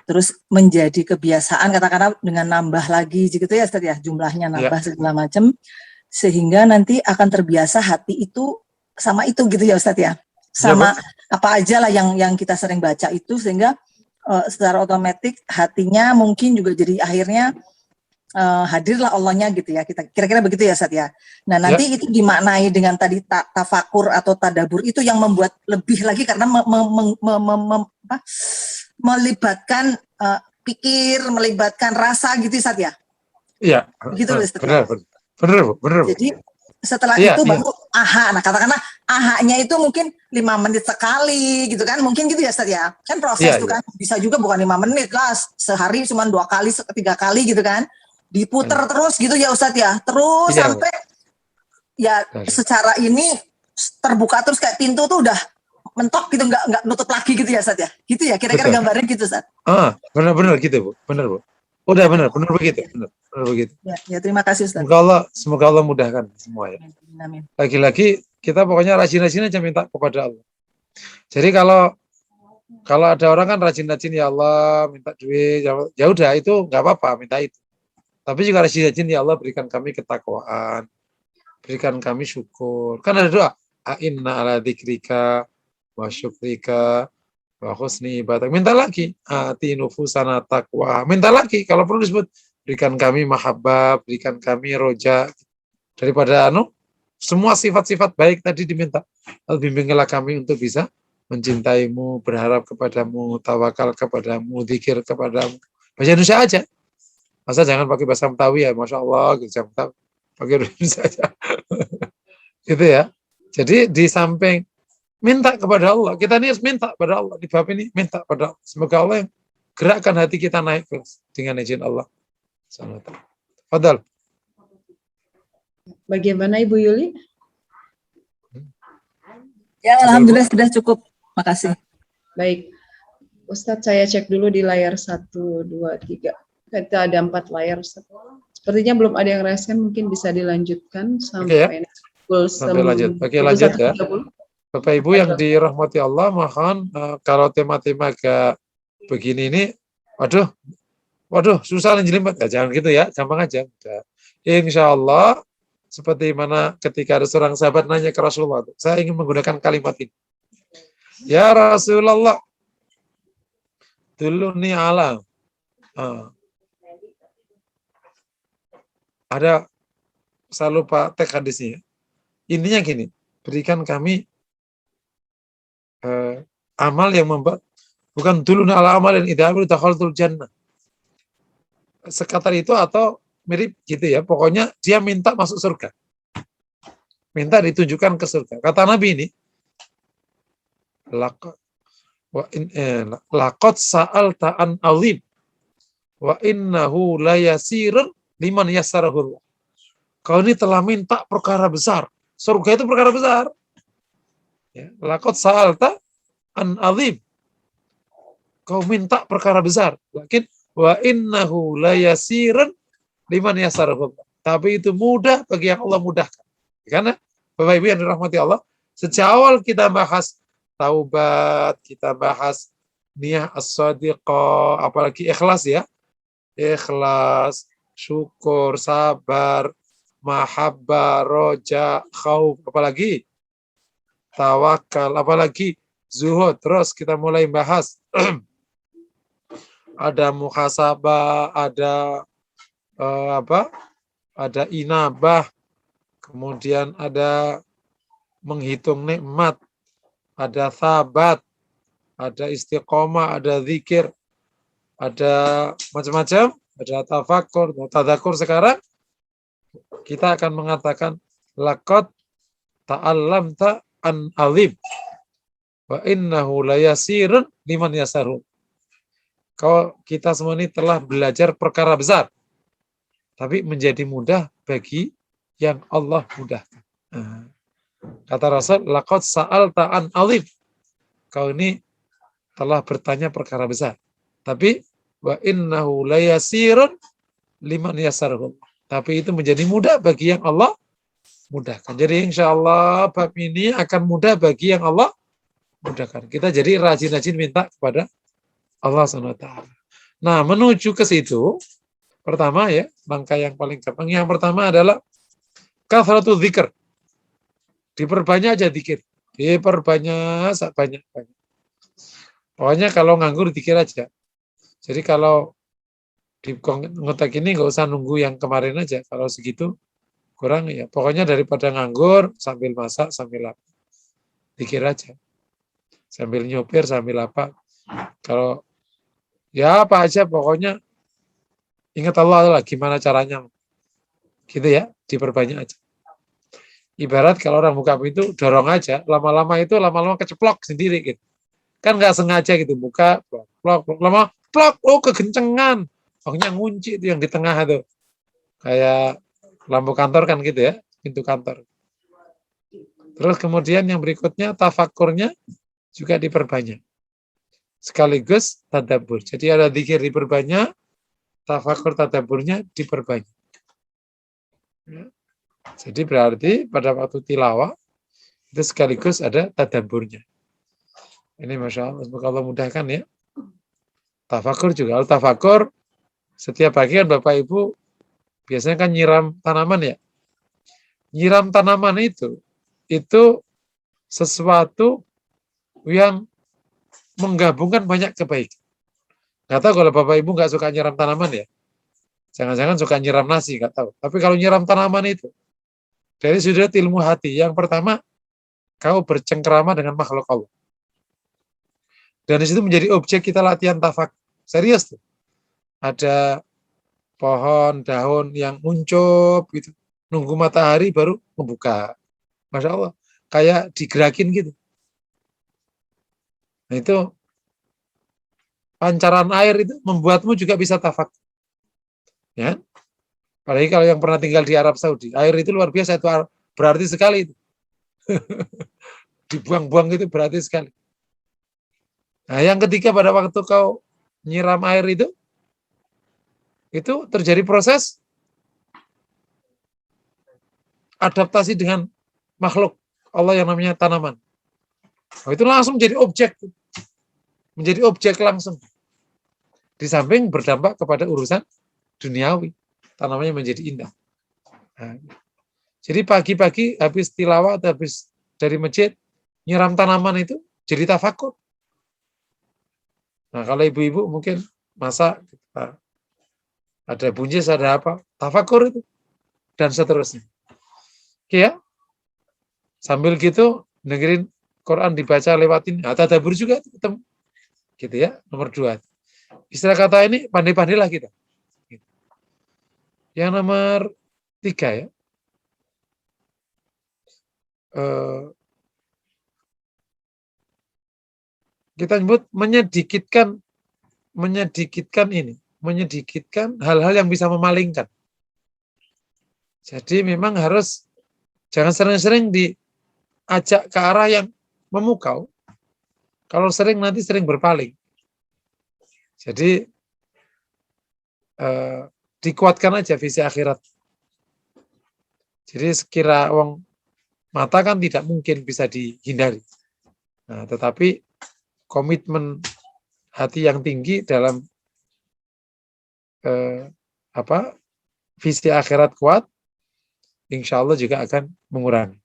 S5: terus menjadi kebiasaan katakanlah dengan nambah lagi gitu ya Ustadz ya, jumlahnya nambah segala macam, sehingga nanti akan terbiasa hati itu sama itu gitu ya Ustadz ya, sama apa aja lah yang kita sering baca itu, sehingga secara otomatis hatinya mungkin juga jadi akhirnya hadirlah Allahnya gitu ya, kita kira-kira begitu ya Ustadz ya. Nah nanti itu dimaknai dengan tadi tafakur atau tadabur itu yang membuat lebih lagi karena melibatkan pikir, melibatkan rasa gitu Ustadz ya.
S1: Iya.
S5: Begitu Ustadz.
S1: Benar, Bu.
S5: Jadi setelah itu baru aha. Nah katakanlah ahanya itu mungkin 5 menit sekali gitu kan, mungkin gitu ya Ustadz ya. Kan proses itu kan bisa juga bukan 5 menit lah, sehari cuma 2 kali, 3 kali gitu kan. Diputer terus gitu ya Ustadz ya. Terus sampai ya secara ini terbuka terus kayak pintu tuh udah mentok gitu, nggak nutup lagi gitu ya Ustadz ya. Gitu ya kira-kira gambarnya gitu Ustadz.
S1: Benar gitu Bu. Benar Bu. Udah benar begitu. Benar begitu.
S5: Ya terima kasih Ustadz.
S1: Semoga Allah mudahkan semua ya.
S5: Amin.
S1: Lagi-lagi kita pokoknya rajin-rajin aja minta kepada Allah. Jadi kalau ada orang kan rajin-rajin ya Allah minta duit, ya udah itu nggak apa-apa minta itu. Tapi juga rajin-rajin, ya Allah berikan kami ketakwaan, berikan kami syukur. Kan ada doa, a'inna ala dzikrika wa syukrika wa husni ibadah. Minta lagi, ati nufusana taqwa. Minta lagi, kalau perlu disebut, berikan kami mahabbah, berikan kami roja. Daripada semua sifat-sifat baik tadi diminta. Bimbinglah kami untuk bisa mencintaimu, berharap kepadamu, tawakal kepadamu, zikir kepadamu. Bahasa Indonesia aja. Masa jangan pakai bahasa Betawi ya, Masya Allah, gitu, jangan pakai Indonesia aja. Gitu ya. Jadi di samping minta kepada Allah, kita ini harus minta kepada Allah. Di bab ini minta kepada Allah. Semoga Allah yang gerakkan hati kita naik dengan izin Allah. Fadal.
S2: Bagaimana Ibu Yuli?
S5: Ya, alhamdulillah sudah cukup. Makasih.
S2: Baik. Ustadz, saya cek dulu di layar 1, 2, 3. Kita ada 4 layar, Ustadz. Sepertinya belum ada yang resen, mungkin bisa dilanjutkan sampai
S1: sampai lanjut. Oke, lanjut ya. Bapak Ibu yang dirahmati Allah, mohon kalau tema-tema agak begini ini, waduh, susah njelimet ya, jangan gitu ya, gampang aja. Insya Allah, seperti mana ketika ada seorang sahabat nanya ke Rasulullah, saya ingin menggunakan kalimat ini. Ya Rasulullah, duluni ala. Ada, saya lupa teks hadisnya. Intinya gini, berikan kami amal yang membuat, bukan duluni ala amal yang idhamil dakhaltul jannah. Sekadar itu atau mirip gitu ya, pokoknya dia minta masuk surga. Minta ditunjukkan ke surga. Kata Nabi ini, laqad sa'alta an alim wa innahu layasirun liman yassarahu. Kau ini telah minta perkara besar. Surga itu perkara besar. Ya, laqad sa'alta an alim. Kau minta perkara besar. Lakin wa innahu layasirun liman yassarahu. Tapi itu mudah bagi yang Allah mudahkan. Karena Bapak Ibu yang dirahmati Allah, sejak awal kita bahas taubat, kita bahas niyah as-sadiqah, apalagi ikhlas ya. Ikhlas, syukur, sabar, mahabbah, roja, khauf, apalagi tawakal, apalagi zuhud. Terus kita mulai bahas ada muhasabah, ada ada inabah, kemudian ada menghitung nikmat, ada sabat, ada istiqomah, ada zikir, ada macam-macam, ada tafakur, tadzakur. Sekarang kita akan mengatakan laqad ta'allamta an alim wa innahu layasirun liman yasaru. Kita semua ini telah belajar perkara besar, tapi menjadi mudah bagi yang Allah mudahkan. Kata Rasul, laqad sa'alta an alim. Kau ini telah bertanya perkara besar, tapi wa innahu layasirun liman yassarahu. Tapi itu menjadi mudah bagi yang Allah mudahkan. Jadi insya Allah bab ini akan mudah bagi yang Allah mudahkan. Kita jadi rajin-rajin minta kepada Allah SWT. Nah, menuju ke situ, pertama ya, langkah yang paling gampang. Yang pertama adalah kathratu dzikr. Diperbanyak aja zikir. Diperbanyak banyak-banyak. Pokoknya kalau nganggur zikir aja. Jadi kalau di ngotak ini nggak usah nunggu yang kemarin aja. Kalau segitu kurang ya. Pokoknya daripada nganggur sambil masak, sambil apa. Zikir aja. Sambil nyopir, sambil apa. Kalau ya apa aja pokoknya ingat Allah lah gimana caranya. Gitu ya, diperbanyak aja. Ibarat kalau orang buka pintu dorong aja, lama-lama keceplok sendiri gitu. Kan nggak sengaja gitu buka, plok, lama plok, oh kegencengan. Pokoknya ngunci itu yang di tengah itu. Kayak lampu kantor kan gitu ya, pintu kantor. Terus kemudian yang berikutnya tafakurnya juga diperbanyak. Sekaligus tadabbur. Jadi ada zikir diperbanyak, tafakur tadabburnya diperbanyak. Ya. Jadi berarti pada waktu tilawah itu sekaligus ada tadabburnya. Ini Masya Allah, semoga Allah mudahkan ya. Tafakur juga, tafakur setiap pagi kan Bapak Ibu biasanya kan nyiram tanaman ya. Nyiram tanaman itu sesuatu yang menggabungkan banyak kebaikan. Nggak tahu kalau Bapak Ibu nggak suka nyiram tanaman ya. Jangan-jangan suka nyiram nasi, nggak tahu. Tapi kalau nyiram tanaman itu, dari sudut ilmu hati, yang pertama, kau bercengkerama dengan makhluk Allah. Dan di situ menjadi objek kita latihan tafak. Serius tuh. Ada pohon, daun yang muncul gitu. Nunggu matahari baru membuka. Masya Allah. Kayak digerakin gitu. Nah itu, pancaran air itu membuatmu juga bisa tafak. Ya, apalagi kalau yang pernah tinggal di Arab Saudi, air itu luar biasa, itu berarti sekali itu. Dibuang-buang itu berarti sekali. Nah, yang ketiga pada waktu kau nyiram air itu terjadi proses adaptasi dengan makhluk Allah yang namanya tanaman. Oh, itu langsung menjadi objek langsung. Di samping berdampak kepada urusan duniawi, tanamannya menjadi indah. Nah, jadi pagi-pagi habis tilawah atau habis dari masjid, nyiram tanaman itu jadi tafakur. Nah, kalau ibu-ibu mungkin masak, ada buncis, ada apa, tafakur itu, dan seterusnya. Oke ya, sambil gitu dengerin Quran dibaca lewatin, tadabbur juga ketemu. Gitu ya, nomor 2. Istilah kata ini pandai-pandailah kita. Yang nomor 3 ya, kita sebut menyedikitkan hal-hal yang bisa memalingkan. Jadi memang harus jangan sering-sering diajak ke arah yang memukau. Kalau sering nanti sering berpaling. Jadi dikuatkan aja visi akhirat. Jadi sekira mata kan tidak mungkin bisa dihindari. Nah, tetapi komitmen hati yang tinggi dalam visi akhirat kuat, insya Allah juga akan mengurangi.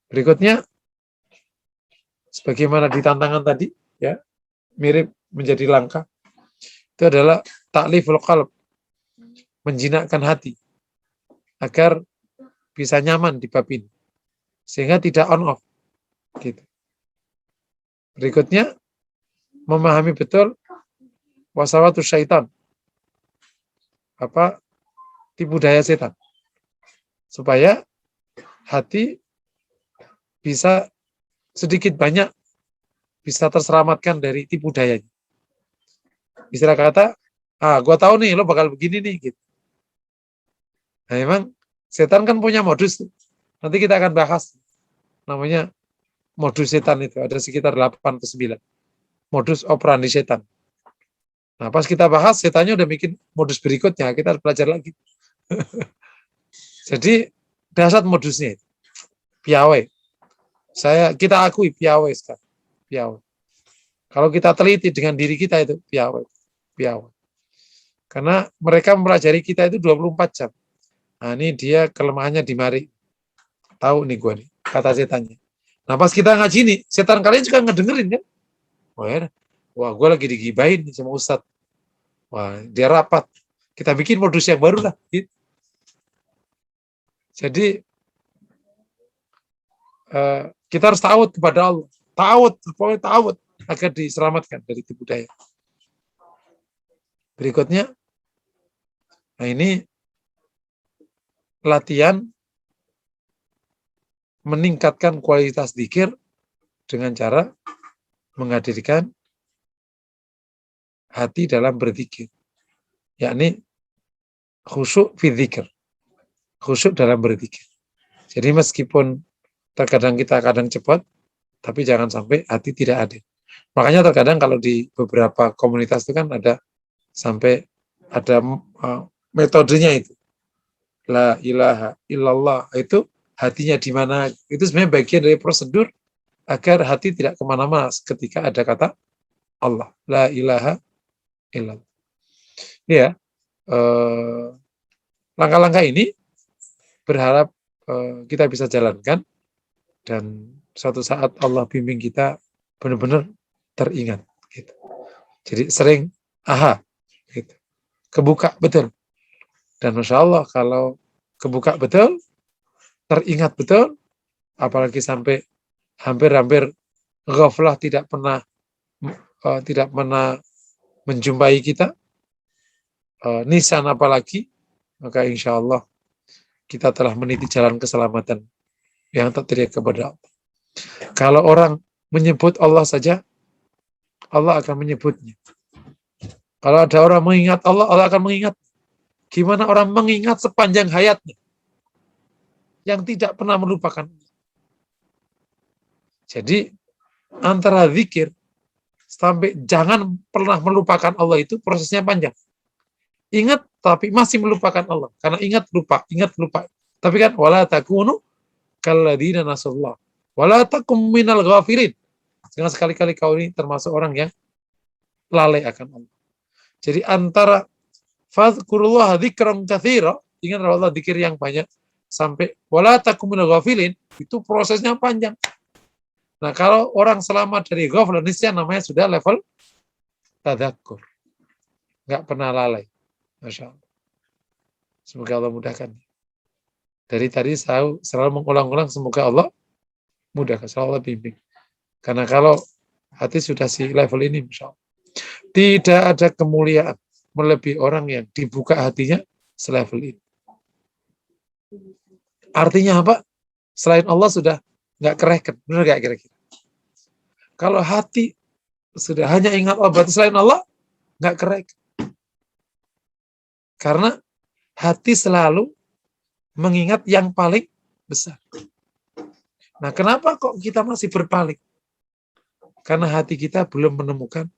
S1: Berikutnya, sebagaimana di tantangan tadi, ya mirip menjadi langka, itu adalah takliful qalb, menjinakkan hati agar bisa nyaman di bab ini, sehingga tidak on off. Gitu. Berikutnya, memahami betul wasawatu syaitan, tipu daya setan, supaya hati bisa sedikit banyak bisa terselamatkan dari tipu dayanya. Istilah kata, gue tahu nih lo bakal begini nih gitu. Nah, memang setan kan punya modus tuh. Nanti kita akan bahas namanya modus setan itu, ada sekitar 8 atau 9 modus operandi setan. Nah, pas kita bahas, setannya udah bikin modus berikutnya, kita harus belajar lagi. Jadi dasar modusnya itu piawai. Kita akui piawai sekarang. Piawai. Kalau kita teliti dengan diri kita itu piawai. Karena mereka mempelajari kita itu 24 jam. Nah, ini dia kelemahannya di mari. Tahu nih gue nih, kata setannya. Nah, pas kita ngaji nih, setan kalian juga ngedengerin kan? Wah, gue lagi digibahin sama Ustadz. Wah, dia rapat. Kita bikin modus yang baru lah. Gitu. Jadi, kita harus ta'awud kepada Allah. Ta'awud agar diselamatkan dari tipu daya. Berikutnya, nah ini latihan meningkatkan kualitas dzikir dengan cara menghadirkan hati dalam berzikir, yakni khusyuk fi dzikir, khusyuk dalam berzikir. Jadi meskipun terkadang kita kadang cepat, tapi jangan sampai hati tidak ada. Makanya terkadang kalau di beberapa komunitas itu kan ada metodenya itu. La ilaha illallah, itu hatinya di mana, itu sebenarnya bagian dari prosedur agar hati tidak kemana-mana ketika ada kata Allah. La ilaha illallah. Ya, langkah-langkah ini berharap kita bisa jalankan dan suatu saat Allah bimbing kita benar-benar teringat gitu. Jadi sering gitu. Kebuka betul. Dan Masya Allah kalau kebuka betul, teringat betul, apalagi sampai hampir-hampir ghaflah tidak pernah menjumpai kita, nisan apalagi, maka insya Allah kita telah meniti jalan keselamatan yang terdekat kepada Allah. Kalau orang menyebut Allah saja, Allah akan menyebutnya. Kalau ada orang mengingat Allah, Allah akan mengingat. Gimana orang mengingat sepanjang hayatnya yang tidak pernah melupakan. Jadi antara zikir sampai jangan pernah melupakan Allah itu prosesnya panjang. Ingat tapi masih melupakan Allah. Karena ingat lupa. Tapi kan wala takunu kalladzina nasallah. Wala takum minal ghafilin. Jangan sekali-kali kau ini termasuk orang yang lalai akan Allah. Jadi antara fadhkurullah dzikran katsira, ingat Allah dzikir yang banyak, sampai wala takum minal ghafilin, itu prosesnya panjang. Nah, kalau orang selamat dari ghaflah, niscaya namanya sudah level tadzakur. Enggak pernah lalai. Masya Allah. Semoga Allah mudahkan. Dari tadi saya selalu mengulang-ulang, semoga Allah mudahkan, selalu Allah bimbing. Karena kalau hati sudah si level ini, Masya Allah, tidak ada kemuliaan melebihi orang yang dibuka hatinya selevel ini. Artinya apa? Selain Allah sudah nggak kereken, benar nggak kira-kira? Kalau hati sudah hanya ingat Allah, berarti selain Allah nggak kereken. Karena hati selalu mengingat yang paling besar. Nah, kenapa kok kita masih berpaling? Karena hati kita belum menemukan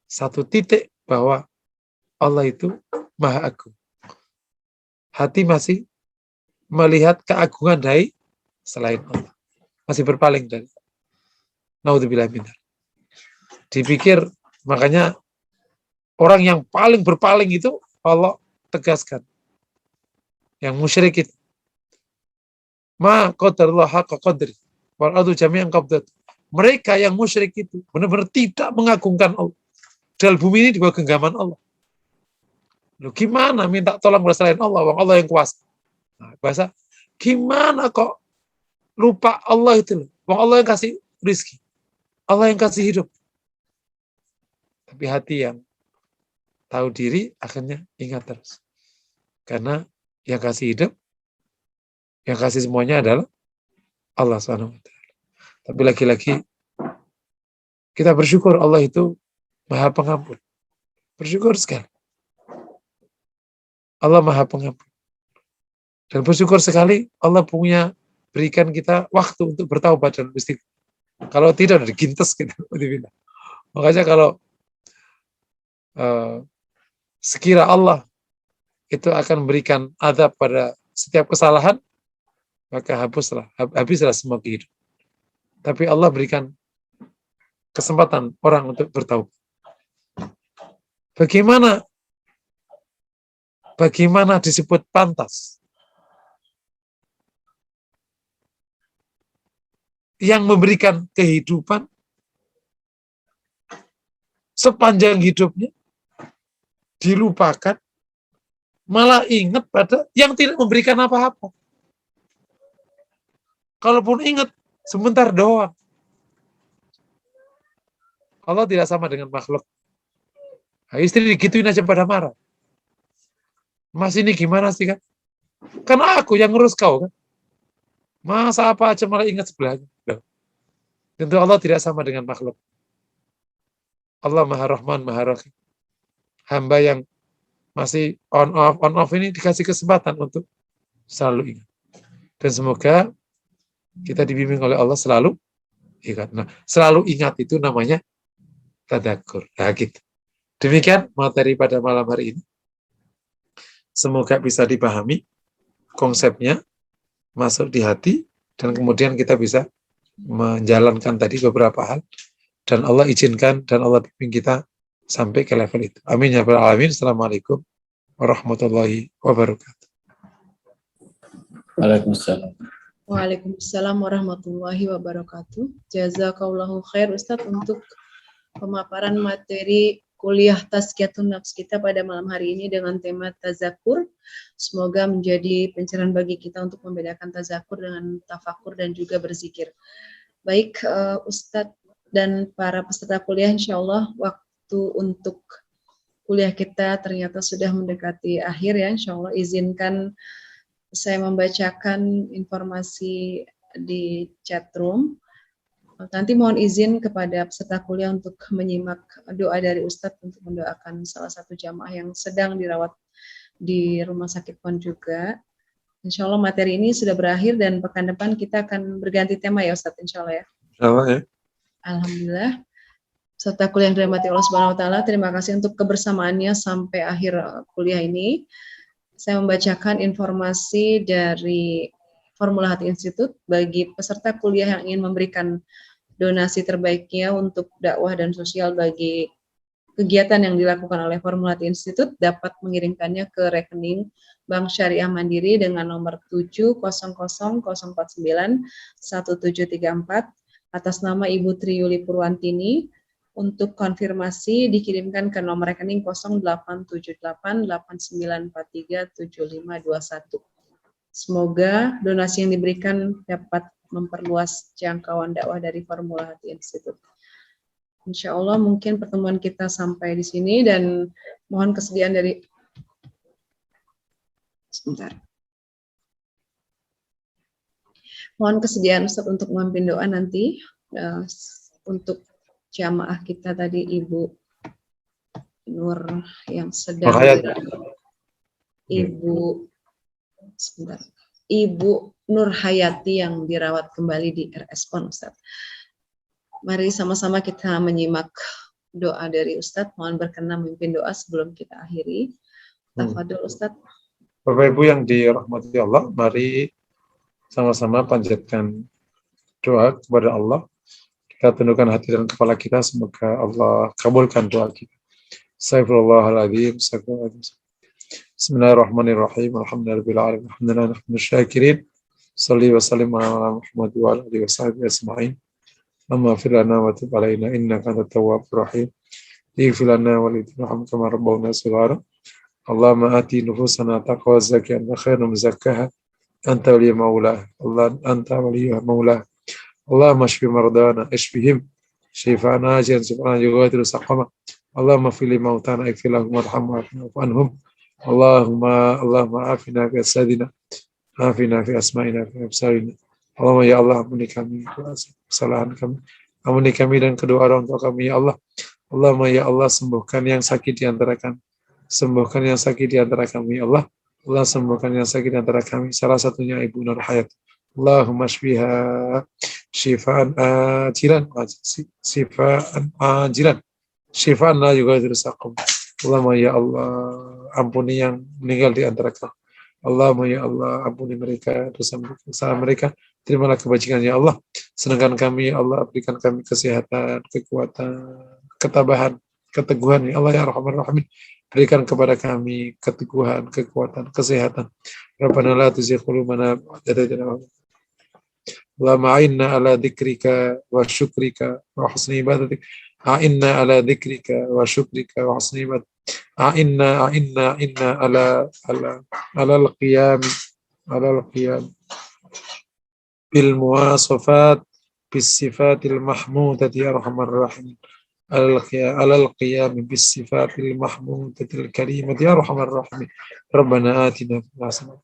S1: satu titik bahwa Allah itu Maha Agung. Hati masih melihat keagungan dari selain Allah. Masih berpaling dari. Naudzubillah min dzalik. Dipikir, makanya orang yang paling berpaling itu Allah tegaskan. Yang musyrik itu. Ma qadarullah haqqa qadri wal ardu jami'an qabdat. Mereka yang musyrik itu benar-benar tidak mengagungkan Allah. Dan bumi ini di bawah genggaman Allah. Loh, gimana minta tolong kepada selain Allah, Allah yang kuasa. Nah, bahasa, gimana kok lupa Allah itu loh. Allah yang kasih rizki. Allah yang kasih hidup. Tapi hati yang tahu diri akhirnya ingat terus. Karena yang kasih hidup, yang kasih semuanya adalah Allah SWT. Tapi lagi-lagi kita bersyukur Allah itu Maha Pengampun. Bersyukur sekali. Allah Maha Pengampun. Dan bersyukur sekali Allah punya berikan kita waktu untuk bertaubat dan beristighfar. Kalau tidak, udah digintes gitu. Makanya kalau sekira Allah itu akan memberikan azab pada setiap kesalahan, maka habislah semua kehidupan. Tapi Allah berikan kesempatan orang untuk bertaubat. Bagaimana disebut pantas? Yang memberikan kehidupan sepanjang hidupnya dilupakan, malah ingat pada yang tidak memberikan apa-apa. Kalaupun ingat, sebentar doang. Allah tidak sama dengan makhluk. Nah, istri digituin aja pada marah. Mas ini gimana sih kan? Karena aku yang ngurus kau kan. Masa apa aja malah ingat sebelahnya. Tentu Allah tidak sama dengan makhluk. Allah Maha Rahman, Maha Rahim. Hamba yang masih on off ini dikasih kesempatan untuk selalu ingat. Dan semoga kita dibimbing oleh Allah selalu ingat. Nah, selalu ingat itu namanya tadzakur. Nah, gitu. Demikian materi pada malam hari ini. Semoga bisa dipahami konsepnya, masuk di hati, dan kemudian kita bisa menjalankan tadi beberapa hal, dan Allah izinkan dan Allah bimbing kita sampai ke level itu. Amin ya rabbal alamin. Assalamualaikum warahmatullahi wabarakatuh.
S6: Waalaikumsalam.
S2: Waalaikumsalam warahmatullahi wabarakatuh. Jazakallahu khair Ustadz untuk pemaparan materi kuliah Tazkiyatun Nafs kita pada malam hari ini dengan tema tazakur. Semoga menjadi pencerahan bagi kita untuk membedakan tazakur dengan tafakur dan juga berzikir. Baik Ustadz dan para peserta kuliah, insya Allah waktu untuk kuliah kita ternyata sudah mendekati akhir ya. Insya Allah izinkan saya membacakan informasi di chatroom. Nanti mohon izin kepada peserta kuliah untuk menyimak doa dari Ustadz untuk mendoakan salah satu jamaah yang sedang dirawat di rumah sakit PON juga. Insya Allah materi ini sudah berakhir dan pekan depan kita akan berganti tema ya Ustadz, insya Allah ya.
S1: Insya Allah ya.
S2: Alhamdulillah. Peserta kuliah yang dirahmati Allah Subhanahu Wa Taala, terima kasih untuk kebersamaannya sampai akhir kuliah ini. Saya membacakan informasi dari Formula Hati Institute bagi peserta kuliah yang ingin memberikan donasi terbaiknya untuk dakwah dan sosial bagi kegiatan yang dilakukan oleh Formula Hati Institute dapat mengirimkannya ke rekening Bank Syariah Mandiri dengan nomor 700491734 atas nama Ibu Triyuli Purwantini. Untuk konfirmasi dikirimkan ke nomor rekening 087889437521. Semoga donasi yang diberikan dapat memperluas jangkauan dakwah dari Formula Hati Institute. Insya Allah mungkin pertemuan kita sampai di sini dan mohon kesediaan dari Mohon kesediaan Ustaz untuk memimpin doa nanti untuk jamaah kita tadi Ibu Nur yang sedang Ibu Nur Hayati yang dirawat kembali di RS PON Ustaz. Mari sama-sama kita menyimak doa dari Ustaz. Mohon berkenan memimpin doa sebelum kita akhiri. Tafadhol Ustaz.
S1: Bapak Ibu yang dirahmati Allah, mari sama-sama panjatkan doa kepada Allah. Kita tundukkan hati dan kepala kita, semoga Allah kabulkan doa kita. Astagfirullahaladzim. Bismillahirrahmanirrahim. Alhamdulillahirabbil alamin. Alhamdulillah nahmadu syakirin. Shalli wa sallim ala Muhammad wa ala alihi washabihi ajma'in. Amma fir lana wa tub alaina innaka antat tawwabur rahim. Ighfir lana wa lillahi kama rabbawna shighara. Allahumma ati nufusana taqwa zakiyya wa khairum zakkaha. Anta waliy maula. Allah anta waliy maula. Allahumma shfi mardana ishfihim shifaan ajilan subhana yughadiru saqama. Allahumma fil mautana ighfir lahum warhamhum wa'fu anhum. Allahumma afina fi asadina, afina fi asma'ina fi absarina. Allahumma ya Allah, ampuni kami kesalahan kami, ampuni kami dan kedua orang tua kami ya Allah. Allahumma ya Allah, sembuhkan yang sakit di antara kami, sembuhkan yang sakit di antara kami ya Allah. Allah sembuhkan yang sakit di antara kami, salah satunya Ibu Nur Hayat. Allahumma shfiha shifaan ajilan, shifaan la yughadiru saqam. Allahumma ya Allah, ampuni yang meninggal di antara kami. Allahumma ya Allah, ampuni mereka, dosa mereka. Terimalah kebajikan ya Allah. Senangkan kami ya Allah, berikan kami kesehatan, kekuatan, ketabahan, keteguhan ya Allah ya Rahman Rahim. Berikan kepada kami keteguhan, kekuatan, kesehatan. Rabbana la tuzigh qulubana ba'da idh hadaytana. Allahumma a'inna ala dzikrika wa syukrika wa husni ibadatik. A'inna ala dzikrika wa syukrika wa husni ibadatik. A'inna ala al-qiyam bil muwasafat bis sifatil mahmudati ya Rahman Rahim. Al-qiyam bis sifatil mahmudatil karimati ya Rahman Rahim. Rabbana atina fil hasanah.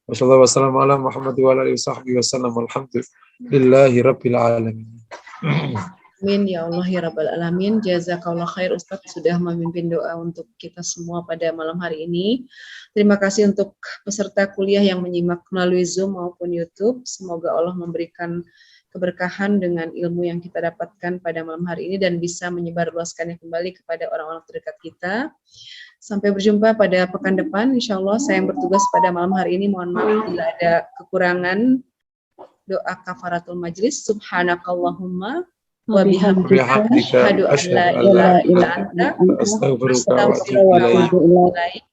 S1: Wassallallahu wasallam ala Muhammad wa ala alihi wasahbihi wasallam. Alhamdulillahi rabbil alamin.
S2: Amin ya Allah ya Rabbal Alamin. Jazakallah khair Ustaz sudah memimpin doa untuk kita semua pada malam hari ini. Terima kasih untuk peserta kuliah yang menyimak melalui Zoom maupun YouTube. Semoga Allah memberikan keberkahan dengan ilmu yang kita dapatkan pada malam hari ini dan bisa menyebarluaskannya kembali kepada orang-orang terdekat kita. Sampai berjumpa pada pekan depan. Insya Allah saya yang bertugas pada malam hari ini. Mohon maaf bila ada kekurangan. Doa kafaratul majlis. Subhanakallahumma wa bihamdika asyhadu an la ilaha illa anta astaghfiruka wa atubu ilaik.